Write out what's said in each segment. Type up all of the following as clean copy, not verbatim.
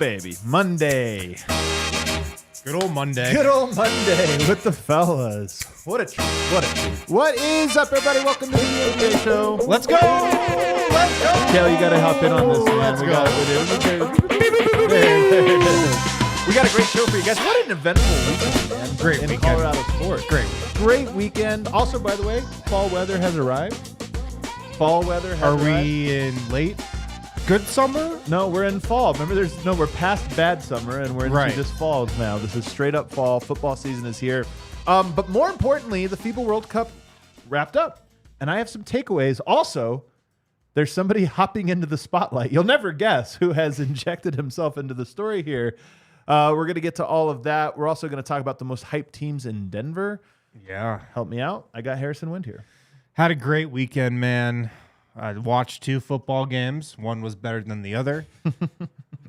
Baby, Monday. Good old Monday. Good old Monday with the fellas. What a treat. What a treat. What is up, everybody? Welcome to the NBA show. Let's go. Let's go. Kel, you got to hop in on this, man. Let's go. We got a great show for you guys. What an eventful weekend, man. Great in weekend. Colorado sports. Great weekend. Also, by the way, fall weather has arrived. Fall weather has Are arrived. we in late good summer? No, we're in fall. Remember, we're past bad summer and we're into just fall now. This is straight up fall. Football season is here. But more importantly, the FIBA World Cup wrapped up. And I have some takeaways. Also, there's somebody hopping into the spotlight. You'll never guess who has injected himself into the story here. We're going to get to all of that. We're also going to talk about the most hyped teams in Denver. Yeah. Help me out. I got Harrison Wind here. Had a great weekend, man. I watched 2 football games. One was better than the other.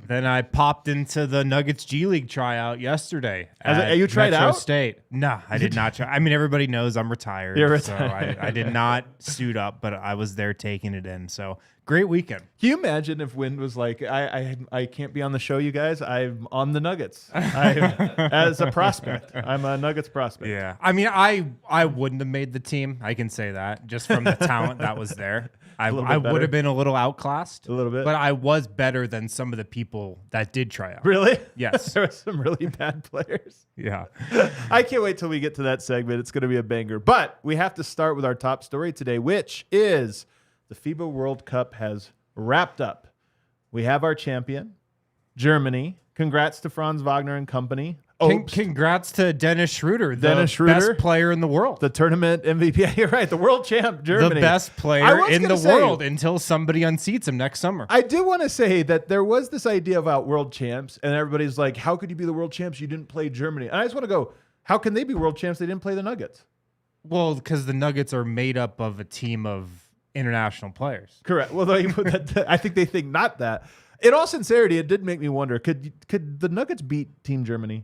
Then I popped into the Nuggets G League tryout yesterday. You tried Metro out? State. No, I did not try. I mean, everybody knows I'm retired. You're So retired. I did not suit up, but I was there taking it in. So great weekend. Can you imagine if Wind was like, I can't be on the show, you guys. I'm on the Nuggets. As a prospect. I'm a Nuggets prospect. Yeah. I mean, I wouldn't have made the team. I can say that just from the talent that was there. I would have been a little outclassed. A little bit. But I was better than some of the people that did try out. Really? Yes. There were some really bad players. Yeah. I can't wait till we get to that segment. It's going to be a banger. But we have to start with our top story today, which is the FIBA World Cup has wrapped up. We have our champion, Germany. Congrats to Franz Wagner and company. Congrats to Dennis Schroeder, Dennis best player in the world. The tournament MVP. You're right. The world champ, Germany. The best player in the world until somebody unseats him next summer. I do want to say that there was this idea about world champs, and everybody's like, how could you be the world champs? You didn't play Germany. And I just want to go, how can they be world champs? They didn't play the Nuggets. Well, because the Nuggets are made up of a team of international players. Correct. Well, I think they think not that. In all sincerity, it did make me wonder, could the Nuggets beat Team Germany?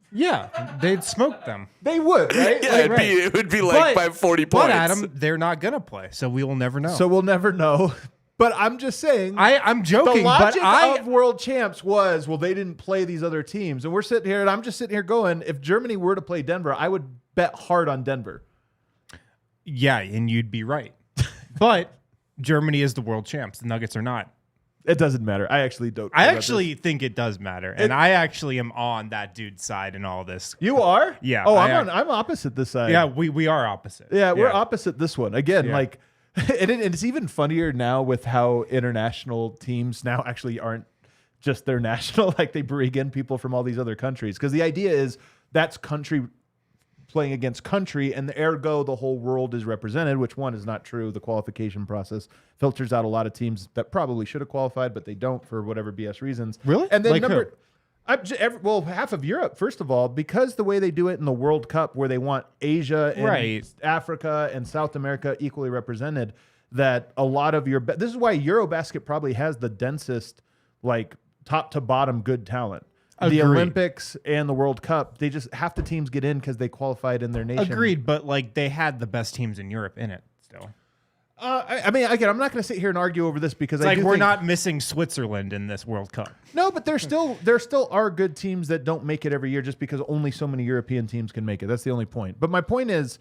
Yeah, they'd smoke them. They would, right? Yeah, it would be like by 40 points. But Adam, they're not gonna play, so we will never know. So we'll never know. But I'm just saying. I'm joking. The logic of world champs was, well, they didn't play these other teams, and we're sitting here, and I'm just sitting here going, if Germany were to play Denver, I would bet hard on Denver. Yeah, and you'd be right. But Germany is the world champs. The Nuggets are not. It doesn't matter. I actually don't. I actually think it does matter, and I actually am on that dude's side in all this. You are? Yeah. Oh, I'm opposite this side. Yeah, we are opposite. Yeah, we're opposite this one. Again, Yeah. it's even funnier now with how international teams now actually aren't just their national. Like they bring in people from all these other countries because the idea is that's country playing against country, and ergo the whole world is represented, which one is not true. The qualification process filters out a lot of teams that probably should have qualified, but they don't for whatever BS reasons. Really? And then Like half of Europe, first of all, because the way they do it in the World Cup, where they want Asia and Africa and South America equally represented, that a lot of this is why Eurobasket probably has the densest, like top to bottom good talent. Agreed. The Olympics and the World Cup, they just half the teams get in because they qualified in their nation. Agreed, but like they had the best teams in Europe in it still. I mean, again, I'm not going to sit here and argue over this because we're not missing Switzerland in this World Cup. No, but there still are good teams that don't make it every year just because only so many European teams can make it. That's the only point. But my point is,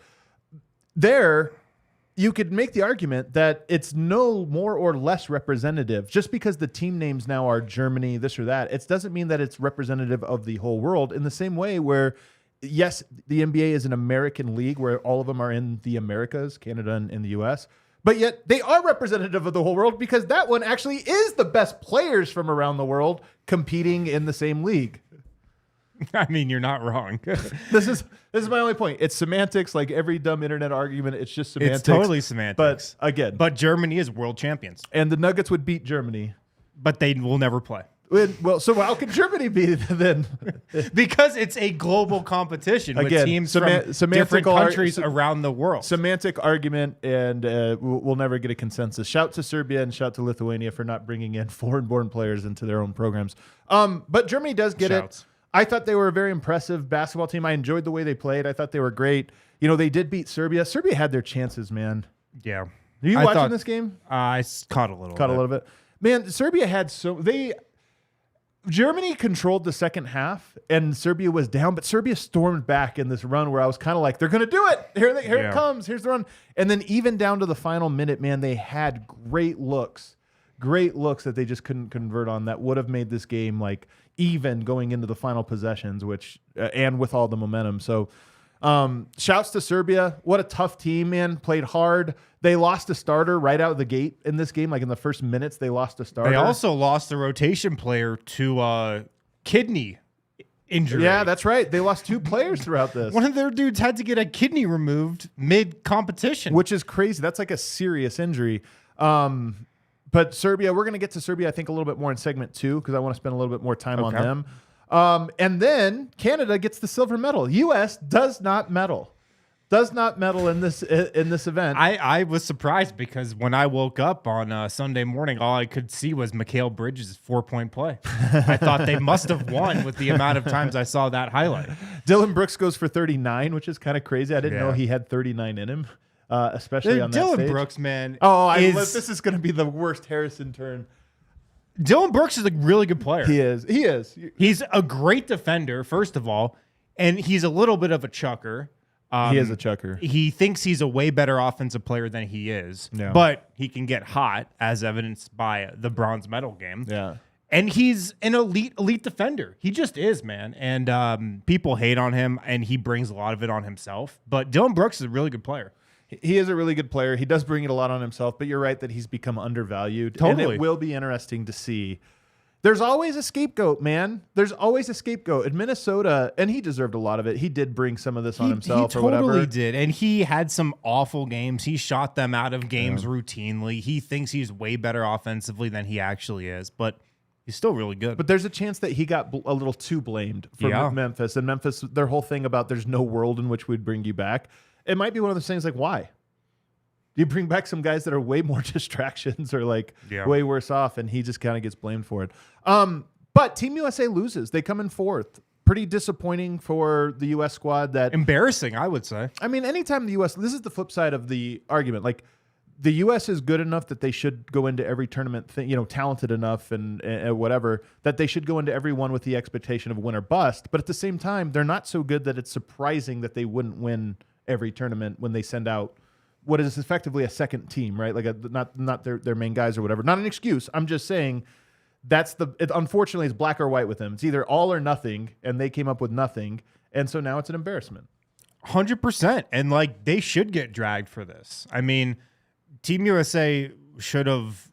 you could make the argument that it's no more or less representative. Just because the team names now are Germany, this or that, it doesn't mean that it's representative of the whole world in the same way where, yes, the NBA is an American league where all of them are in the Americas, Canada and the US, but yet they are representative of the whole world because that one actually is the best players from around the world competing in the same league. I mean, you're not wrong. This is my only point. It's semantics, like every dumb internet argument. It's just semantics. It's totally semantics. But again, Germany is world champions, and the Nuggets would beat Germany, but they will never play. Well, so how can Germany be then? Because it's a global competition with Again, teams from different countries around the world. Semantic argument, and we'll never get a consensus. Shout to Serbia and shout to Lithuania for not bringing in foreign-born players into their own programs. But Germany does get it. I thought they were a very impressive basketball team. I enjoyed the way they played. I thought they were great. You know, they did beat Serbia. Serbia had their chances, man. Yeah. Are you watching this game? I caught a little bit. Man, Serbia had Germany controlled the second half, and Serbia was down, but Serbia stormed back in this run where I was kind of like, they're going to do it. Here it comes. Here's the run. And then even down to the final minute, man, they had great looks that they just couldn't convert on that would have made this game like even going into the final possessions, which and with all the momentum. So shouts to Serbia. What a tough team, man. Played hard. They lost a starter right out of the gate in this game. Like in the first minutes, they lost a starter. They also lost a rotation player to kidney injury. Yeah, that's right. They lost 2 players throughout this. One of their dudes had to get a kidney removed mid-competition. Which is crazy. That's like a serious injury. But Serbia, we're going to get to Serbia, I think, a little bit more in segment 2 because I want to spend a little bit more time on them. And then Canada gets the silver medal. U.S. does not medal in this event. I was surprised because when I woke up on Sunday morning, all I could see was Mikal Bridges' 4-point play. I thought they must have won with the amount of times I saw that highlight. Dylan Brooks goes for 39, which is kind of crazy. I didn't know he had 39 in him, especially on that Dylan stage. Brooks, man. This is going to be the worst Harrison turn. Dylan Brooks is a really good player. He is. He's a great defender, first of all, and he's a little bit of a chucker. He is a chucker. He thinks he's a way better offensive player than he is, but he can get hot, as evidenced by the bronze medal game. Yeah. And he's an elite defender. He just is, man. And people hate on him, and he brings a lot of it on himself. But Dylan Brooks is a really good player. He is a really good player. He does bring it a lot on himself, but you're right that he's become undervalued. Totally. And it will be interesting to see. There's always a scapegoat, man. There's always a scapegoat. In Minnesota, and he deserved a lot of it. He did bring some of this on himself or whatever. He totally did. And he had some awful games. He shot them out of games routinely. He thinks he's way better offensively than he actually is, but he's still really good. But there's a chance that he got a little too blamed for Memphis. And Memphis, their whole thing about there's no world in which we'd bring you back. It might be one of those things like, why? You bring back some guys that are way more distractions or like way worse off, and he just kind of gets blamed for it. But Team USA loses. They come in 4th. Pretty disappointing for the U.S. squad. That embarrassing, I would say. I mean, anytime the U.S. This is the flip side of the argument. Like the U.S. is good enough that they should go into every tournament, talented enough and whatever, that they should go into every one with the expectation of win or bust. But at the same time, they're not so good that it's surprising that they wouldn't win every tournament when they send out what is effectively a second team, right? Like not their main guys or whatever. Not an excuse. I'm just saying unfortunately, it's black or white with them. It's either all or nothing, and they came up with nothing, and so now it's an embarrassment. 100%. And like they should get dragged for this. I mean, Team USA should have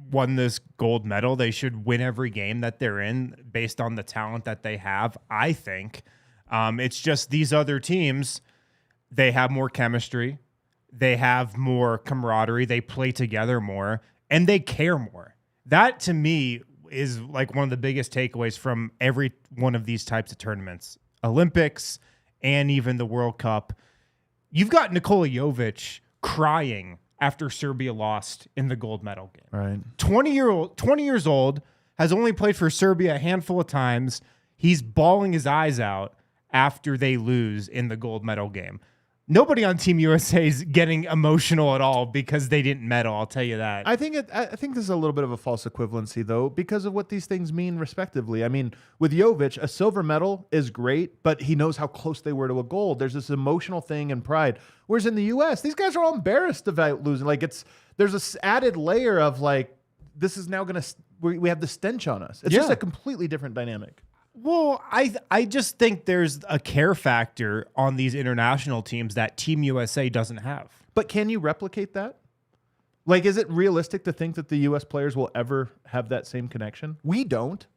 won this gold medal. They should win every game that they're in based on the talent that they have, I think. It's just these other teams, they have more chemistry. They have more camaraderie. They play together more, and they care more. That, to me, is like one of the biggest takeaways from every one of these types of tournaments, Olympics and even the World Cup. You've got Nikola Jokic crying after Serbia lost in the gold medal game. Right. 20 years old, has only played for Serbia a handful of times. He's bawling his eyes out after they lose in the gold medal game. Nobody on Team USA is getting emotional at all because they didn't medal. I'll tell you that. I think this is a little bit of a false equivalency, though, because of what these things mean respectively. I mean, with Jokic, a silver medal is great, but he knows how close they were to a gold. There's this emotional thing and pride. Whereas in the U.S., these guys are all embarrassed about losing. Like there's this added layer of like, this is now going to, we have the stench on us. It's just a completely different dynamic. Well, I just think there's a care factor on these international teams that Team USA doesn't have. But can you replicate that? Like, is it realistic to think that the U.S. players will ever have that same connection? We don't.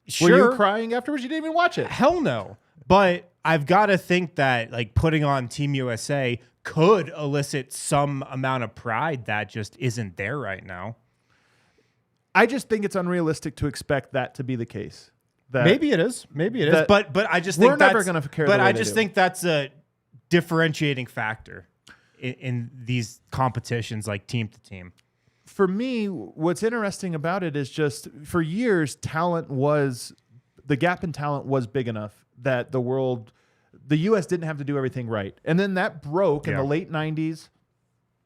Sure. Were you crying afterwards? You didn't even watch it. Hell no. But I've got to think that like putting on Team USA could elicit some amount of pride that just isn't there right now. I just think it's unrealistic to expect that to be the case. Maybe it is. But I just think we're never going to care. But I just think that's a differentiating factor in these competitions, like team to team. For me, what's interesting about it is just for years, the gap in talent was big enough that the U.S. didn't have to do everything right. And then that broke in the late 90s.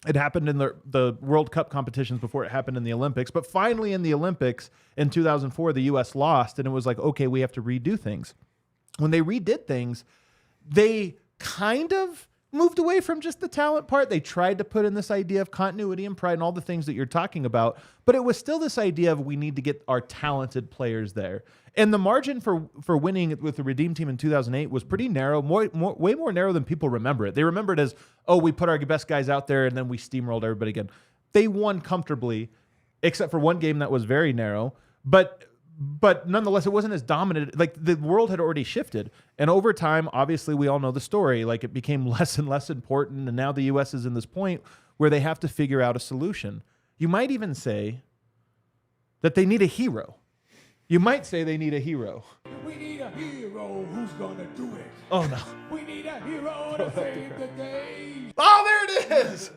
It happened in the World Cup competitions before it happened in the Olympics. But finally in the Olympics in 2004, the U.S. lost, and it was like, okay, we have to redo things. When they redid things, they kind of moved away from just the talent part. They tried to put in this idea of continuity and pride and all the things that you're talking about, but it was still this idea of we need to get our talented players there. And the margin for winning with the Redeem Team in 2008 was pretty narrow, way more narrow than people remember it. They remember it as, oh, we put our best guys out there and then we steamrolled everybody again. They won comfortably, except for one game that was very narrow, but nonetheless, it wasn't as dominant. Like the world had already shifted. And over time, obviously, we all know the story. Like it became less and less important. And now the U.S. is in this point where they have to figure out a solution. You might even say that they need a hero. You might say they need a hero. We need a hero who's gonna do it. Oh, no. We need a hero to save the day. Oh, there it is.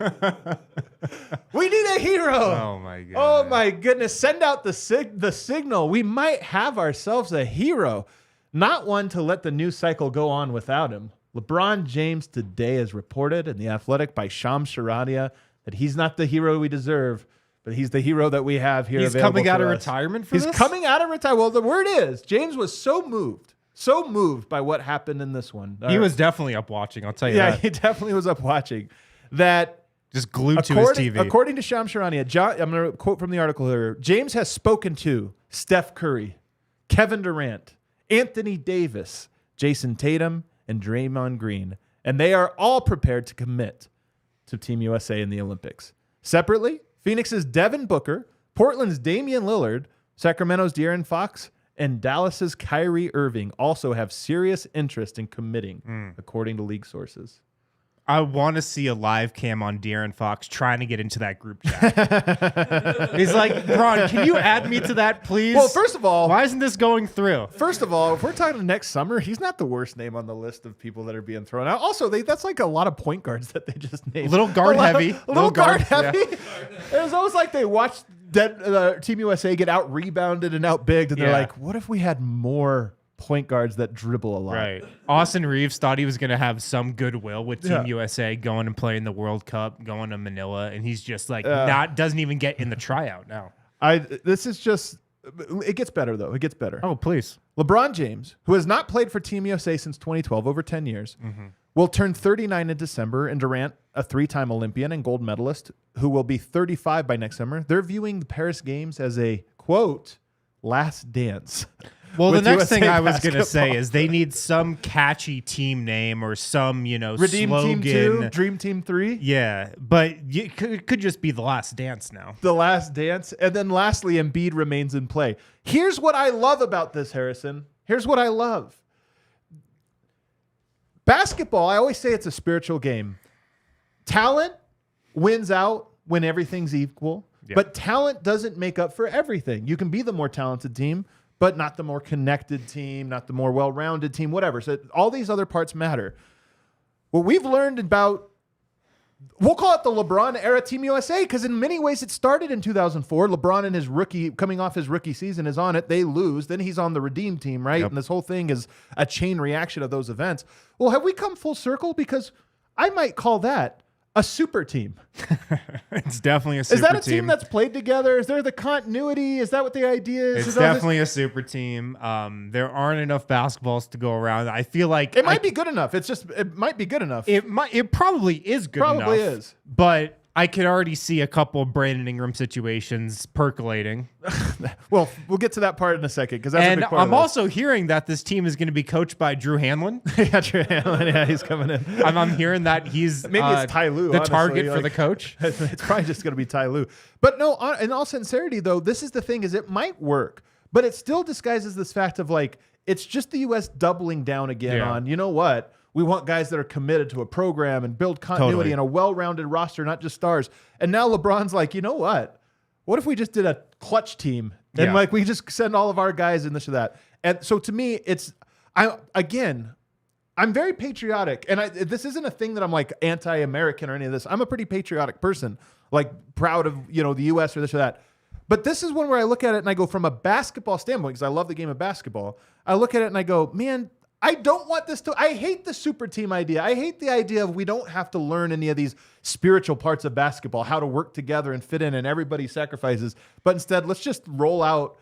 We need a hero. Oh, my God. Oh, my goodness. Send out the signal. We might have ourselves a hero. Not one to let the news cycle go on without him. LeBron James today has reported in The Athletic by Shams Charania that he's not the hero we deserve, but he's the hero that we have here. He's coming out of retirement for this? He's coming out of retirement. Well, the word is James was so moved by what happened in this one. He was definitely up watching, I'll tell you that. Yeah, he definitely was up watching. That just glued to his TV. According to Shams Charania, I'm going to quote from the article here. James has spoken to Steph Curry, Kevin Durant, Anthony Davis, Jason Tatum, and Draymond Green, and they are all prepared to commit to Team USA in the Olympics. Separately, Phoenix's Devin Booker, Portland's Damian Lillard, Sacramento's De'Aaron Fox, and Dallas's Kyrie Irving also have serious interest in committing, according to league sources. I want to see a live cam on De'Aaron Fox trying to get into that group chat. He's like, Bron, can you add me to that, please? Well, first of all, why isn't this going through? First of all, if we're talking next summer, he's not the worst name on the list of people that are being thrown out. Also, that's like a lot of point guards that they just named. Little guard heavy. Little guard heavy. Yeah. It was almost like they watched Team USA get out rebounded and out bigged, and they're like, what if we had more point guards that dribble a lot? Right. Austin Reeves thought he was going to have some goodwill with Team USA going and playing the World Cup, going to Manila, and he's just like doesn't even get in the tryout now. It gets better though. It gets better. Oh, please. LeBron James, who has not played for Team USA since 2012, over 10 years, will turn 39 in December, and Durant, a 3-time Olympian and gold medalist, who will be 35 by next summer, they're viewing the Paris Games as a, quote, last dance. Well, the next USA thing I was going to basketball. say is they need some catchy team name or some, Redeem slogan. Team 2, Dream Team 3. Yeah, but it could just be the last dance now. The last dance. And then lastly, Embiid remains in play. Here's what I love about this, Harrison. Here's what I love. Basketball, I always say it's a spiritual game. Talent wins out when everything's equal, but talent doesn't make up for everything. You can be the more talented team, but not the more connected team, not the more well-rounded team, whatever. So all these other parts matter. What we've learned about, we'll call it the LeBron era Team USA, because in many ways it started in 2004. LeBron and his coming off his rookie season is on it. They lose. Then he's on the Redeem Team, right? Yep. And this whole thing is a chain reaction of those events. Well, have we come full circle? Because I might call that a super team. It's definitely a super team. Is that a team that's played together? Is there the continuity? Is that what the idea is? It's definitely a super team. There aren't enough basketballs to go around. I feel like it might be good enough. It might be good enough. It probably is good enough. Probably is. But I could already see a couple of Brandon Ingram situations percolating. Well, we'll get to that part in a second, because that's a big part I'm also hearing that this team is going to be coached by Drew Hanlon. Yeah, Drew Hanlon. Yeah, he's coming in. I'm hearing that he's maybe it's Ty Lue, the honestly, target for the coach. It's probably just going to be Ty Lue. But no, in all sincerity, though, this is the thing: is it might work, but it still disguises this fact of like it's just the U.S. doubling down again on, you know what? We want guys that are committed to a program and build continuity and a well-rounded roster, not just stars. And now LeBron's like, you know what? what if we just did a clutch team and like we just send all of our guys in this or that? And so to me, I'm very patriotic, and this isn't a thing that I'm like anti-American or any of this. I'm a pretty patriotic person, like proud of the U.S. or this or that. But this is one where I look at it and I go from a basketball standpoint, because I love the game of basketball. I look at it and I go, man, I don't want this to. I hate the super team idea. I hate the idea of we don't have to learn any of these spiritual parts of basketball, how to work together and fit in, and everybody sacrifices. But instead, let's just roll out.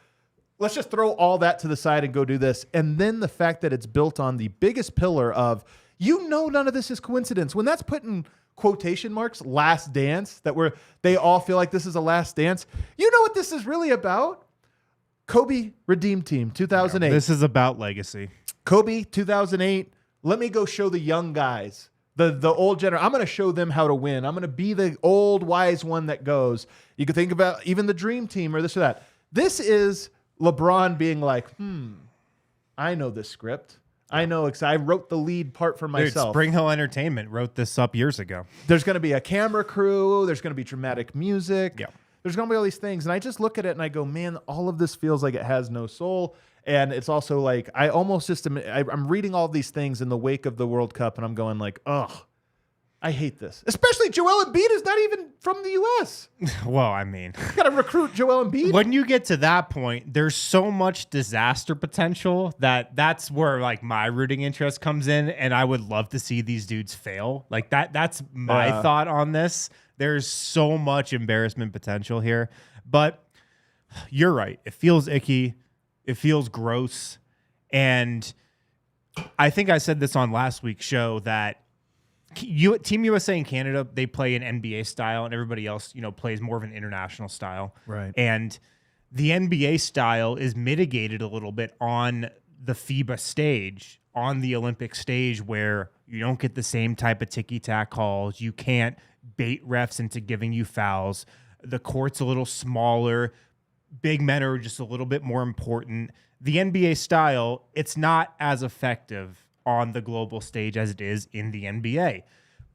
Let's just throw all that to the side and go do this. And then the fact that it's built on the biggest pillar of, none of this is coincidence. When that's put in quotation marks, last dance, they all feel like this is a last dance. You know what this is really about? Kobe Redeem Team 2008. This is about legacy. Kobe 2008. Let me go show the young guys, the old generation. I'm going to show them how to win. I'm going to be the old wise one that goes. You could think about even the Dream Team or this or that. This is LeBron being like, I know this script. I know, because I wrote the lead part for myself. Dude, Spring Hill Entertainment wrote this up years ago. There's going to be a camera crew. There's going to be dramatic music. Yeah. There's going to be all these things. And I just look at it and I go, man, all of this feels like it has no soul. And it's also like, I almost just, I'm reading all these things in the wake of the World Cup and I'm going like, ugh, I hate this. Especially Joel Embiid is not even from the U.S. Well, I mean, you got to recruit Joel Embiid. When you get to that point, there's so much disaster potential that's where like my rooting interest comes in, and I would love to see these dudes fail. Like that's my thought on this. There's so much embarrassment potential here, but you're right. It feels icky. It feels gross, and I think I said this on last week's show that Team USA and Canada, they play an NBA style, and everybody else, plays more of an international style. Right. And the NBA style is mitigated a little bit on the FIBA stage, on the Olympic stage, where you don't get the same type of ticky-tack calls. You can't bait refs into giving you fouls. The court's a little smaller. Big men are just a little bit more important. The NBA style, it's not as effective on the global stage as it is in the NBA.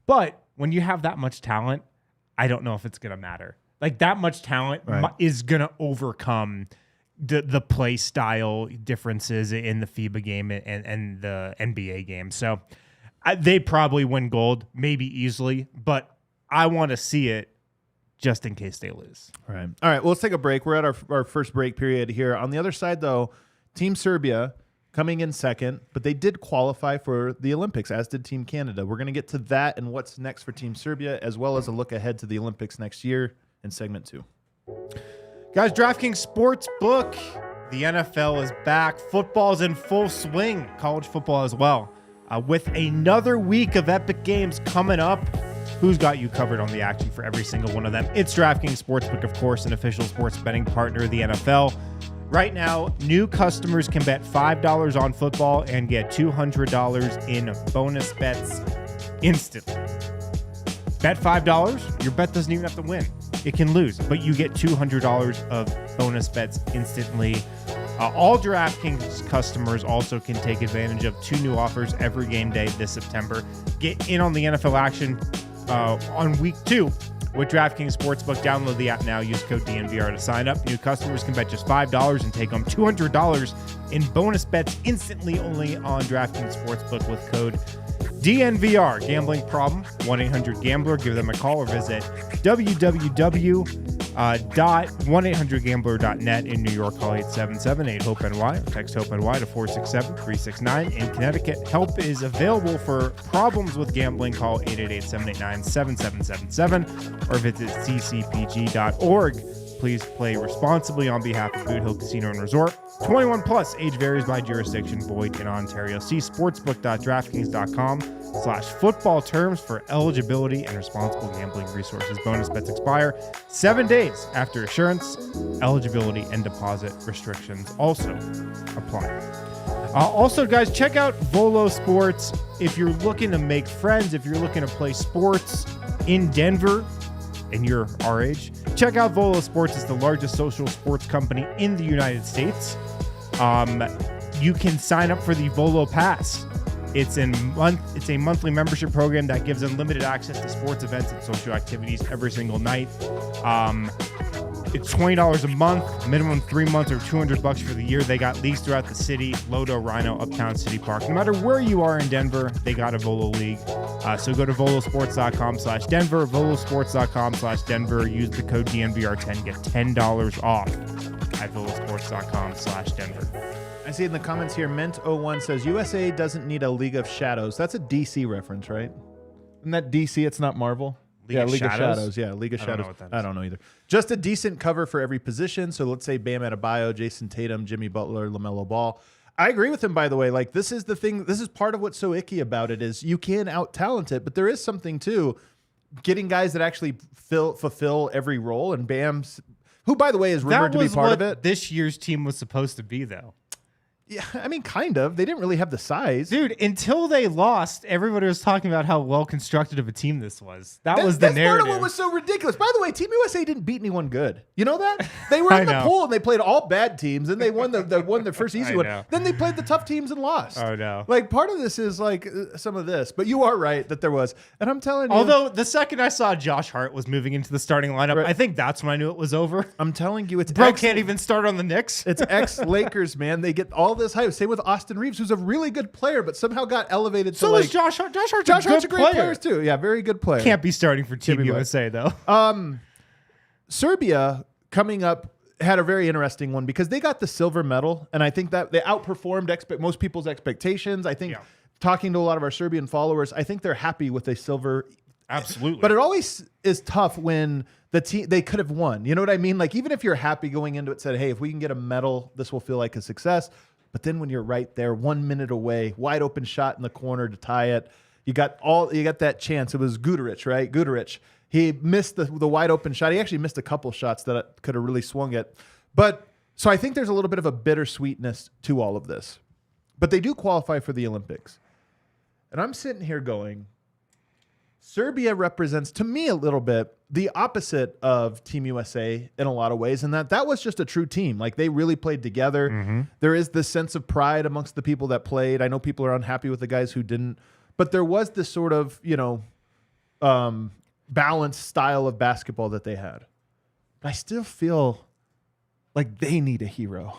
But when you have that much talent, I don't know if it's going to matter. Like that much talent is going to overcome the play style differences in the FIBA game and the NBA game. So they probably win gold, maybe easily, but I want to see it just in case they lose. All right. Well, let's take a break. We're at our first break period here. On the other side, though, Team Serbia coming in second, but they did qualify for the Olympics, as did Team Canada. We're going to get to that and what's next for Team Serbia, as well as a look ahead to the Olympics next year in segment 2. Guys, DraftKings Sportsbook, the NFL is back. Football's in full swing, college football as well. With another week of epic games coming up, who's got you covered on the action for every single one of them? It's DraftKings Sportsbook, of course, an official sports betting partner of the NFL. Right now, new customers can bet $5 on football and get $200 in bonus bets instantly. Bet $5, your bet doesn't even have to win. It can lose, but you get $200 of bonus bets instantly. All DraftKings customers also can take advantage of 2 new offers every game day this September. Get in on the NFL action on week 2 with DraftKings Sportsbook. Download the app now. Use code DNVR to sign up. New customers can bet just $5 and take home $200 in bonus bets instantly only on DraftKings Sportsbook with code DNVR. Gambling problem? 1-800-GAMBLER. Give them a call or visit www.1800gambler.net. In New York, call 877-8-HOPE-NY or text HOPE-NY to 467-369. In Connecticut, help is available for problems with gambling. Call 888-789-7777 or visit ccpg.org. Please play responsibly on behalf of Boot Hill Casino and Resort. 21 plus, age varies by jurisdiction, void in Ontario. See sportsbook.draftkings.com/football terms for eligibility and responsible gambling resources. Bonus bets expire 7 days after assurance. Eligibility and deposit restrictions also apply. Also, guys, check out Volo Sports. If you're looking to make friends, if you're looking to play sports in Denver, and you're our age, check out Volo Sports. It's the largest social sports company in the United States. You can sign up for the Volo Pass. It's a monthly membership program that gives unlimited access to sports events and social activities every single night. It's $20 a month, minimum 3 months or $200 for the year. They got leagues throughout the city, Lodo, Rhino, Uptown, City Park. No matter where you are in Denver, they got a Volo League. So go to volosports.com/Denver, volosports.com/Denver. Use the code DNVR10, get $10 off at volosports.com/Denver. I see in the comments here, Mint01 says, USA doesn't need a League of Shadows. That's a DC reference, right? Isn't that DC? It's not Marvel? League of Shadows. Yeah, League of Shadows. I don't know what that is. I don't know either. Just a decent cover for every position. So let's say Bam Adebayo, Jason Tatum, Jimmy Butler, LaMelo Ball. I agree with him, by the way. Like, this is the thing. This is part of what's so icky about it is you can out-talent it, but there is something, too, getting guys that actually fulfill every role. And Bam's, who, by the way, is rumored to be part of it. This year's team was supposed to be, though. Yeah, I mean, kind of. They didn't really have the size. Dude, until they lost, everybody was talking about how well-constructed of a team this was. That was the narrative. That's part of what was so ridiculous. By the way, Team USA didn't beat anyone good. You know that? They were in the pool, and they played all bad teams, and they won the first easy one. Then they played the tough teams and lost. Oh, no. Like, part of this is, like, some of this. But you are right that there was. And I'm telling you. Although, the second I saw Josh Hart was moving into the starting lineup, right. I think that's when I knew it was over. I'm telling you, it's Bro can't even start on the Knicks. It's ex-Lakers, man. They get all this hype. Same with Austin Reeves, who's a really good player, but somehow got elevated. So is Josh Hart. Josh Hart's a great player too. Yeah, very good player. Can't be starting for Team USA though. Serbia coming up had a very interesting one because they got the silver medal, and I think that they outperformed most people's expectations. I think talking to a lot of our Serbian followers, I think they're happy with a silver. Absolutely. But it always is tough when the team, they could have won. You know what I mean? Like, even if you're happy going into it, said, hey, if we can get a medal, this will feel like a success. But then when you're right there, 1 minute away, wide open shot in the corner to tie it, you got that chance. It was Guduric, right? Guduric. He missed the wide open shot. He actually missed a couple shots that could have really swung it. But so I think there's a little bit of a bittersweetness to all of this. But they do qualify for the Olympics. And I'm sitting here going, Serbia represents, to me, a little bit the opposite of Team USA in a lot of ways, and that was just a true team. Like, they really played together. Mm-hmm. There is this sense of pride amongst the people that played. I know people are unhappy with the guys who didn't, but there was this sort of, balanced style of basketball that they had. But I still feel like they need a hero.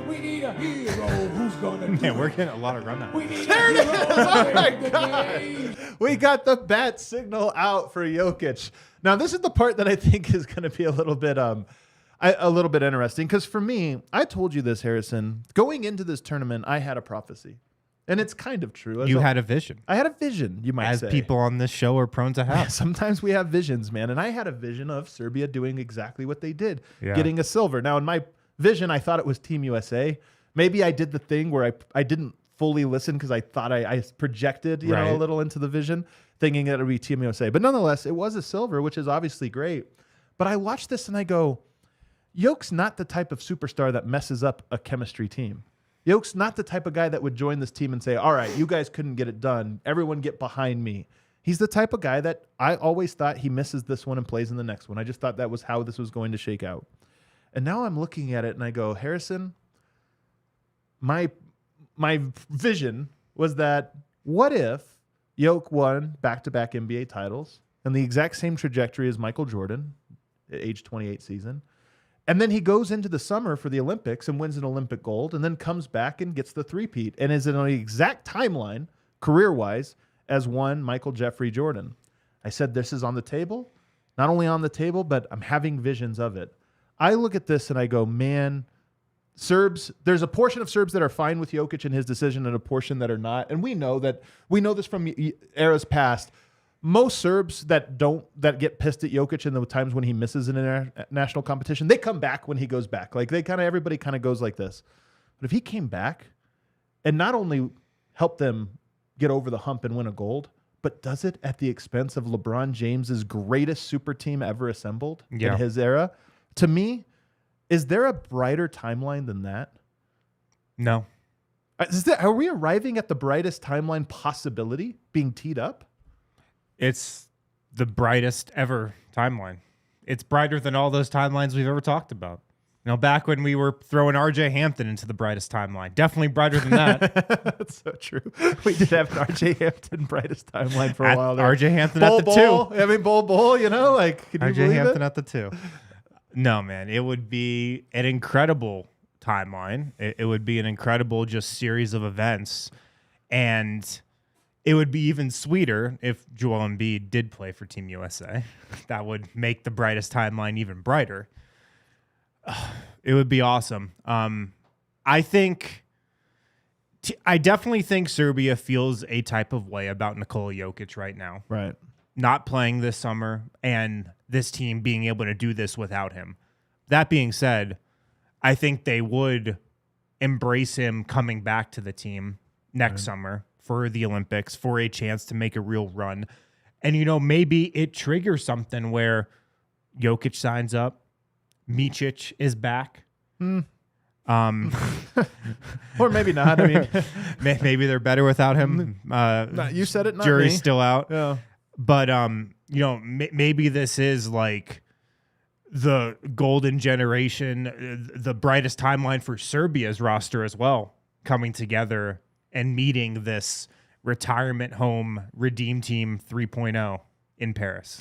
We need a hero who's gonna do Man, we're getting a lot of run We need There it a is! hero Oh my to God! save the day. We got the bat signal out for Jokic. Now, this is the part that I think is going to be a little bit interesting, because for me, I told you this, Harrison. Going into this tournament, I had a prophecy, and it's kind of true. You had a vision. I had a vision, you might say. As people on this show are prone to have. Yeah, sometimes we have visions, man, and I had a vision of Serbia doing exactly what they did, getting a silver. Now, in my vision, I thought it was Team USA. Maybe I did the thing where I didn't fully listen because I thought I projected a little into the vision, thinking that it would be Team USA. But nonetheless, it was a silver, which is obviously great. But I watched this and I go, Yoke's not the type of superstar that messes up a chemistry team. Yoke's not the type of guy that would join this team and say, all right, you guys couldn't get it done. Everyone get behind me. He's the type of guy that I always thought he misses this one and plays in the next one. I just thought that was how this was going to shake out. And now I'm looking at it and I go, Harrison, my vision was that what if Yoke won back-to-back NBA titles and the exact same trajectory as Michael Jordan at age 28 season, and then he goes into the summer for the Olympics and wins an Olympic gold and then comes back and gets the three-peat and is in the exact timeline, career-wise, as one Michael Jeffrey Jordan. I said this is on the table, not only on the table, but I'm having visions of it. I look at this and I go, man, Serbs, there's a portion of Serbs that are fine with Jokic and his decision and a portion that are not. And we know this from eras past. Most Serbs that get pissed at Jokic in the times when he misses an international competition, they come back when he goes back. Like everybody kind of goes like this. But if he came back and not only helped them get over the hump and win a gold, but does it at the expense of LeBron James's greatest super team ever assembled in his era, to me, is there a brighter timeline than that? No. Are we arriving at the brightest timeline possibility being teed up? It's the brightest ever timeline. It's brighter than all those timelines we've ever talked about. Back when we were throwing RJ Hampton into the brightest timeline. Definitely brighter than that. That's so true. We did have an RJ Hampton brightest timeline for a while there. RJ Hampton at the 2. Bull, can you RJ believe Hampton it? at the 2. No, man, it would be an incredible timeline. It would be an incredible just series of events. And it would be even sweeter if Joel Embiid did play for Team USA. That would make the brightest timeline even brighter. It would be awesome. I definitely think Serbia feels a type of way about Nikola Jokic right now. Right. Not playing this summer and this team being able to do this without him. That being said, I think they would embrace him coming back to the team next summer for the Olympics, for a chance to make a real run. And, maybe it triggers something where Jokic signs up, Micic is back. Or maybe not. I mean, maybe they're better without him. you said it, not jury's me. still out. Yeah. But, maybe this is like the golden generation, the brightest timeline for Serbia's roster as well, coming together and meeting this retirement home redeem team 3.0 in Paris.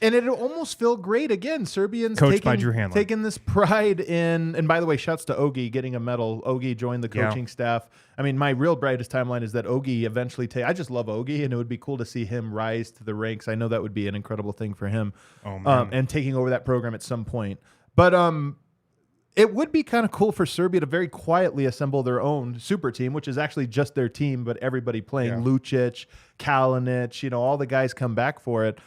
And it'll almost feel great again. Serbians Coached by Drew Hanlon. taking this pride in, and by the way, shouts to Ogie getting a medal. Ogie joined the coaching staff. I mean, my real brightest timeline is that Ogie eventually I just love Ogie, and it would be cool to see him rise to the ranks. I know that would be an incredible thing for him. Oh, man. And taking over that program at some point. But it would be kind of cool for Serbia to very quietly assemble their own super team, which is actually just their team, but everybody playing. Lucic, Kalinic, all the guys come back for it.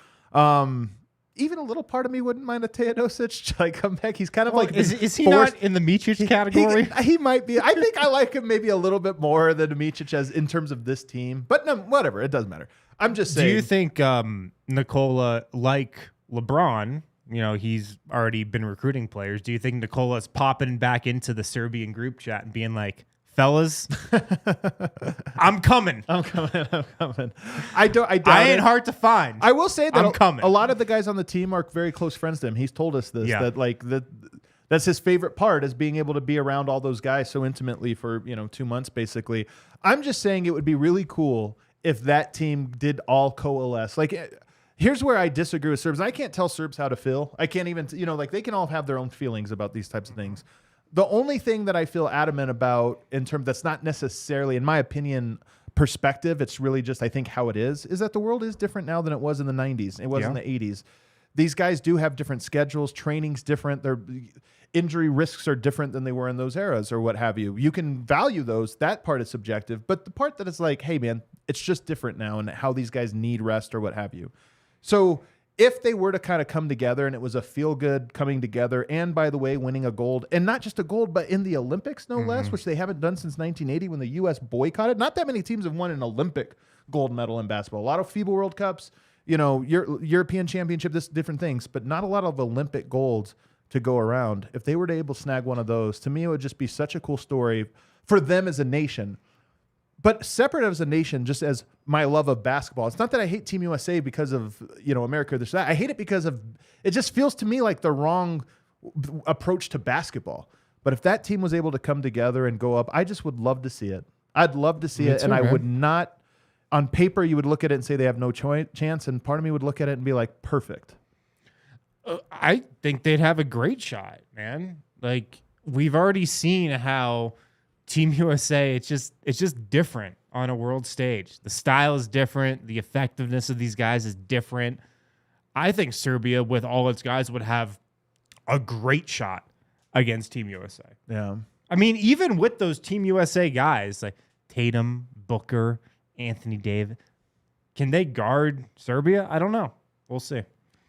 Even a little part of me wouldn't mind a Teodosic like come back. He's kind of like is he not in the Micic category? He might be. I think I like him maybe a little bit more than Micic as in terms of this team. But no, whatever. It doesn't matter. I'm just saying. Do you think Nikola, like LeBron, he's already been recruiting players. Do you think Nikola's popping back into the Serbian group chat and being like, fellas, I'm coming. I'm coming. I doubt ain't hard to find. I will say that I'm coming. A lot of the guys on the team are very close friends to him. He's told us this, that's his favorite part, is being able to be around all those guys so intimately for 2 months basically. I'm just saying it would be really cool if that team did all coalesce. Like, here's where I disagree with Serbs. I can't tell Serbs how to feel. I can't even, they can all have their own feelings about these types of things. The only thing that I feel adamant about in terms that's not necessarily, in my opinion, perspective, it's really just, I think, how it is that the world is different now than it was in the 90s. It was in the 80s. These guys do have different schedules. Training's different. Their injury risks are different than they were in those eras or what have you. You can value those. That part is subjective. But the part that is like, hey, man, it's just different now and how these guys need rest or what have you. So if they were to kind of come together and it was a feel-good coming together, and by the way, winning a gold, and not just a gold, but in the Olympics, no less, which they haven't done since 1980 when the U.S. boycotted. Not that many teams have won an Olympic gold medal in basketball. A lot of FIBA World Cups, European Championship, different things, but not a lot of Olympic golds to go around. If they were to able to snag one of those, to me, it would just be such a cool story for them as a nation. But separate as a nation, just as my love of basketball, it's not that I hate Team USA because of, America or this or that. I hate it because of, it just feels to me like the wrong approach to basketball. But if that team was able to come together and go up, I just would love to see it. I'd love to see it. Too, and man. I would not, on paper, you would look at it and say they have no chance. And part of me would look at it and be like, perfect. I think they'd have a great shot, man. Like, we've already seen how Team USA, it's just different on a world stage. The style is different. The effectiveness of these guys is different. I think Serbia, with all its guys, would have a great shot against Team USA. Yeah. I mean, even with those Team USA guys, like Tatum, Booker, Anthony Davis, can they guard Serbia? I don't know. We'll see.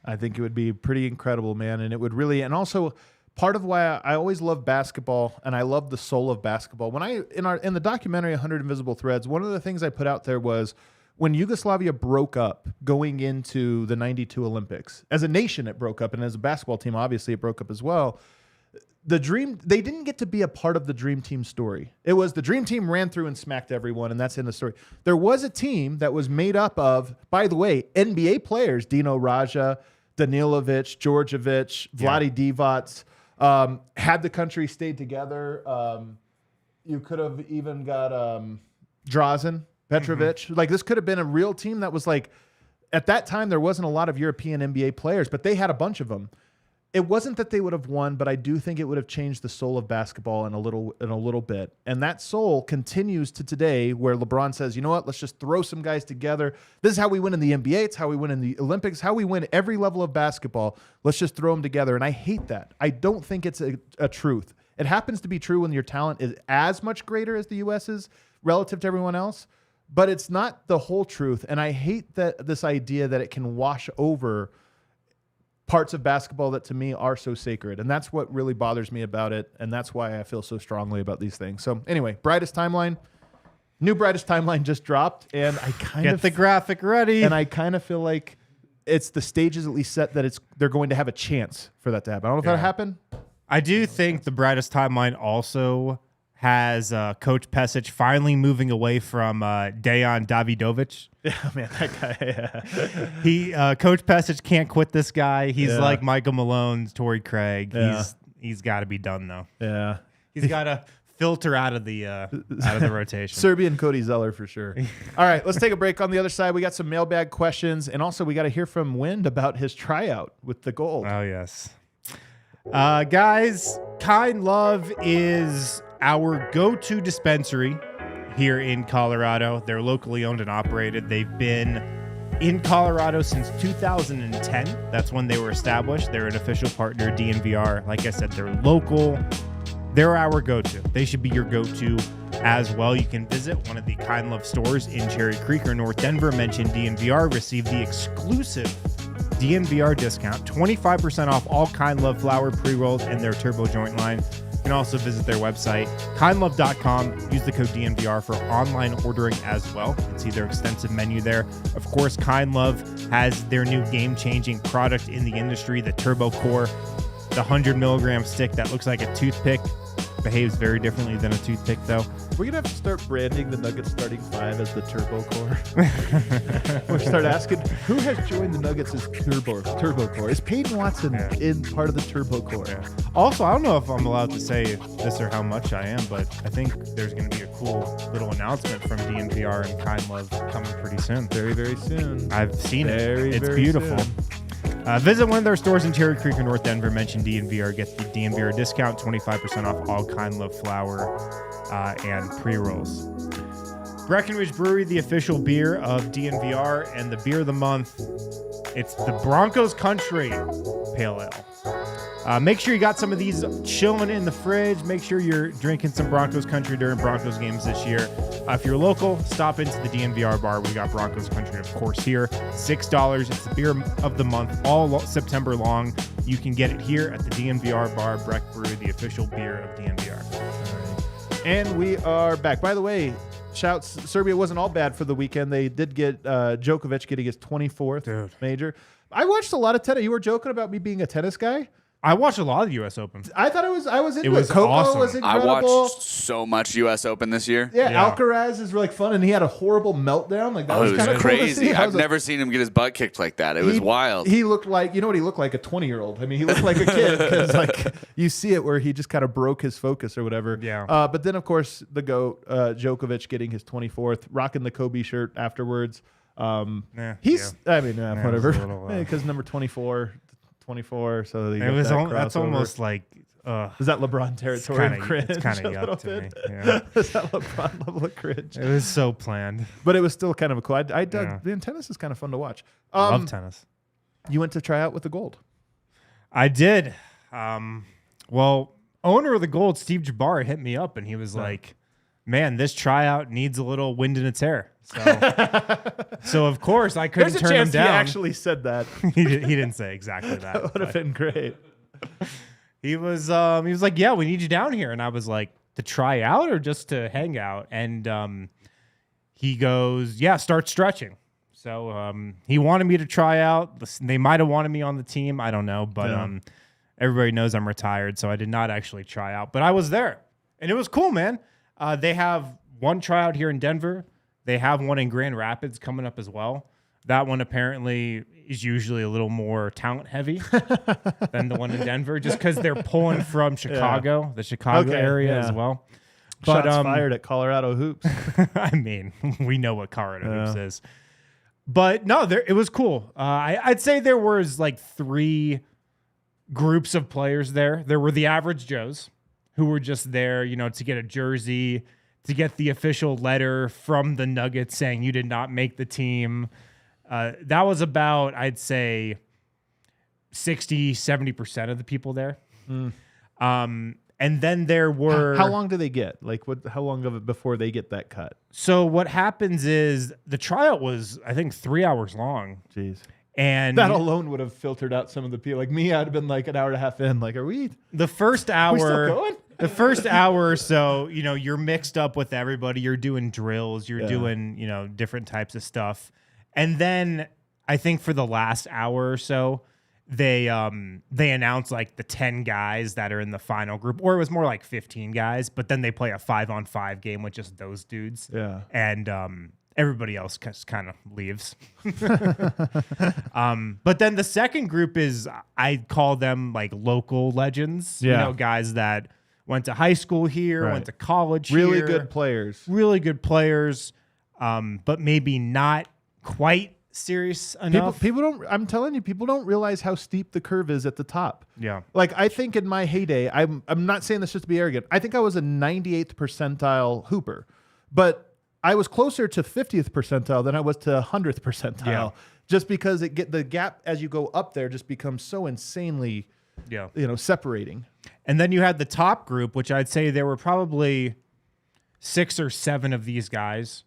I think it would be pretty incredible, man. And it would really, and also part of why I always love basketball and I love the soul of basketball. When in the documentary 100 Invisible Threads, one of the things I put out there was when Yugoslavia broke up going into the 92 Olympics. As a nation, it broke up, and as a basketball team, obviously it broke up as well. They didn't get to be a part of the Dream Team story. It was the Dream Team ran through and smacked everyone, and that's in the story. There was a team that was made up of, by the way, NBA players, Dino Raja, Danilovic, Djordjevic, Vlade Divac. Had the country stayed together, you could have even got Drazen, Petrovic. Like, this could have been a real team that was like, at that time, there wasn't a lot of European NBA players, but they had a bunch of them. it wasn't that they would have won, but I do think it would have changed the soul of basketball in a little bit. And that soul continues to today, where LeBron says, you know what, let's just throw some guys together. This is how we win in the NBA. It's how we win in the Olympics, how we win every level of basketball. Let's just throw them together. And I hate that. I don't think it's a truth. It happens to be true when your talent is as much greater as the U.S. is relative to everyone else, but it's not the whole truth. And I hate that this idea that it can wash over parts of basketball that to me are so sacred. And that's what really bothers me about it. And that's why I feel so strongly about these things. So anyway, brightest timeline, new brightest timeline just dropped. And I kind of get the graphic ready. And I kind of feel like it's the stages at least set that they're going to have a chance for that to happen. I don't know if that'll happen. I do think the brightest timeline also has Coach Pesic finally moving away from Dejan Davidovic. Yeah, man, that guy. Yeah. Coach Pesic can't quit this guy. He's like Michael Malone, Torrey Craig. Yeah. He's got to be done though. Yeah, he's got to filter out of the rotation. Serbian Cody Zeller for sure. All right, let's take a break. On the other side, we got some mailbag questions, and also we got to hear from Wind about his tryout with the gold. Oh yes, guys, Kind Love is our go-to dispensary here in Colorado. They're locally owned and operated. They've been in Colorado since 2010. That's when they were established. They're an official partner, DNVR. Like I said, they're local. They're our go-to. They should be your go-to as well. You can visit one of the Kind Love stores in Cherry Creek or North Denver. Mention DNVR. Receive the exclusive DNVR discount. 25% off all Kind Love flower, pre-rolls, and their turbo joint line. You can also visit their website, kindlove.com. Use the code DNVR for online ordering as well and see their extensive menu there. Of course, Kind Love has their new game-changing product in the industry, the Turbo Core, the 100 milligram stick that looks like a toothpick. Behaves very differently than a toothpick, though. We're going to have to start branding the Nuggets starting five as the Turbo Core. We'll start asking, who has joined the Nuggets as Turbo Core? Is Peyton Watson in part of the Turbo Core? Yeah. Also, I don't know if I'm allowed to say this or how much I am, but I think there's going to be a cool little announcement from DNVR and Kind Love coming pretty soon. Very, very soon. I've seen it. It's very beautiful. Soon. Visit one of their stores in Cherry Creek or North Denver. Mention DNVR. Get the DNVR discount, 25% off all Kind Love flour and pre-rolls. Breckenridge Brewery, the official beer of DNVR, and the beer of the month, it's the Broncos Country Pale Ale. Make sure you got some of these chilling in the fridge. Make sure you're drinking some Broncos Country during Broncos games this year. If you're local, stop into the DNVR bar. We got Broncos Country, of course, here. $6. It's the beer of the month all September long. You can get it here at the DNVR bar, Breck Brew, the official beer of DNVR. And we are back. By the way, shouts, Serbia wasn't all bad for the weekend. They did get Jokic getting his 24th major. I watched a lot of tennis. You were joking about me being a tennis guy? I watched a lot of the U.S. Open. I thought I was into it. Was Coco awesome. was incredible. I watched so much U.S. Open this year. Yeah, Alcaraz is like fun, and he had a horrible meltdown. Like that was kind of crazy. Cool. I've never seen him get his butt kicked like that. It was wild. He looked like, you know what he looked like? A 20-year-old. I mean, he looked like a kid because like you see it where he just kind of broke his focus or whatever. Yeah. But then of course the GOAT, Djokovic getting his 24th, rocking the Kobe shirt afterwards. Whatever. Because number 24. So that's almost like is that LeBron territory? It's kind of yuck to me. Yeah. Is that LeBron level of cringe? It was so planned, but it was still kind of a cool. I dug. Man, tennis is kind of fun to watch. Love tennis. You went to try out with the gold. I did. Well, owner of the gold, Steve Jabbar, hit me up and he was like, "Man, this tryout needs a little wind in its hair." So of course I couldn't turn him down. He actually said that. he didn't say exactly that. That would have been great. He was like, "Yeah, we need you down here," and I was like, "To try out or just to hang out?" And he goes, "Yeah, start stretching." So he wanted me to try out. They might have wanted me on the team. I don't know, but everybody knows I'm retired, so I did not actually try out. But I was there, and it was cool, man. They have one tryout here in Denver. They have one in Grand Rapids coming up as well. That one apparently is usually a little more talent heavy than the one in Denver, just because they're pulling from Chicago, the Chicago area as well. But, shots fired at Colorado Hoops. I mean, we know what Colorado Hoops is. But no, it was cool. I'd say there was like 3 groups of players there. There were the average Joes who were just there, to get a jersey, to get the official letter from the Nuggets saying you did not make the team. That was about, I'd say, 60, 70% of the people there. And then there were... How long do they get? Like, how long of it before they get that cut? So what happens is the tryout was, I think, 3 hours long. Jeez. And that alone would have filtered out some of the people. Like me, I'd have been like an hour and a half in. Like, are we... The first hour... we still going? The first hour or so, you're mixed up with everybody. You're doing drills. You're doing, different types of stuff. And then I think for the last hour or so, they announced like the 10 guys that are in the final group, or it was more like 15 guys, but then they play a 5-on-5 game with just those dudes. Yeah. And everybody else just kind of leaves. But then the second group is, I call them like local legends, guys that went to high school here, went to college here. Really good players. But maybe not quite serious enough. People don't. I'm telling you, people don't realize how steep the curve is at the top. Yeah. Like I think in my heyday, I'm not saying this just to be arrogant. I think I was a 98th percentile hooper, but I was closer to 50th percentile than I was to 100th percentile. Yeah. Just because the gap as you go up there just becomes so insanely, separating. And then you had the top group, which I'd say there were probably 6 or 7 of these guys.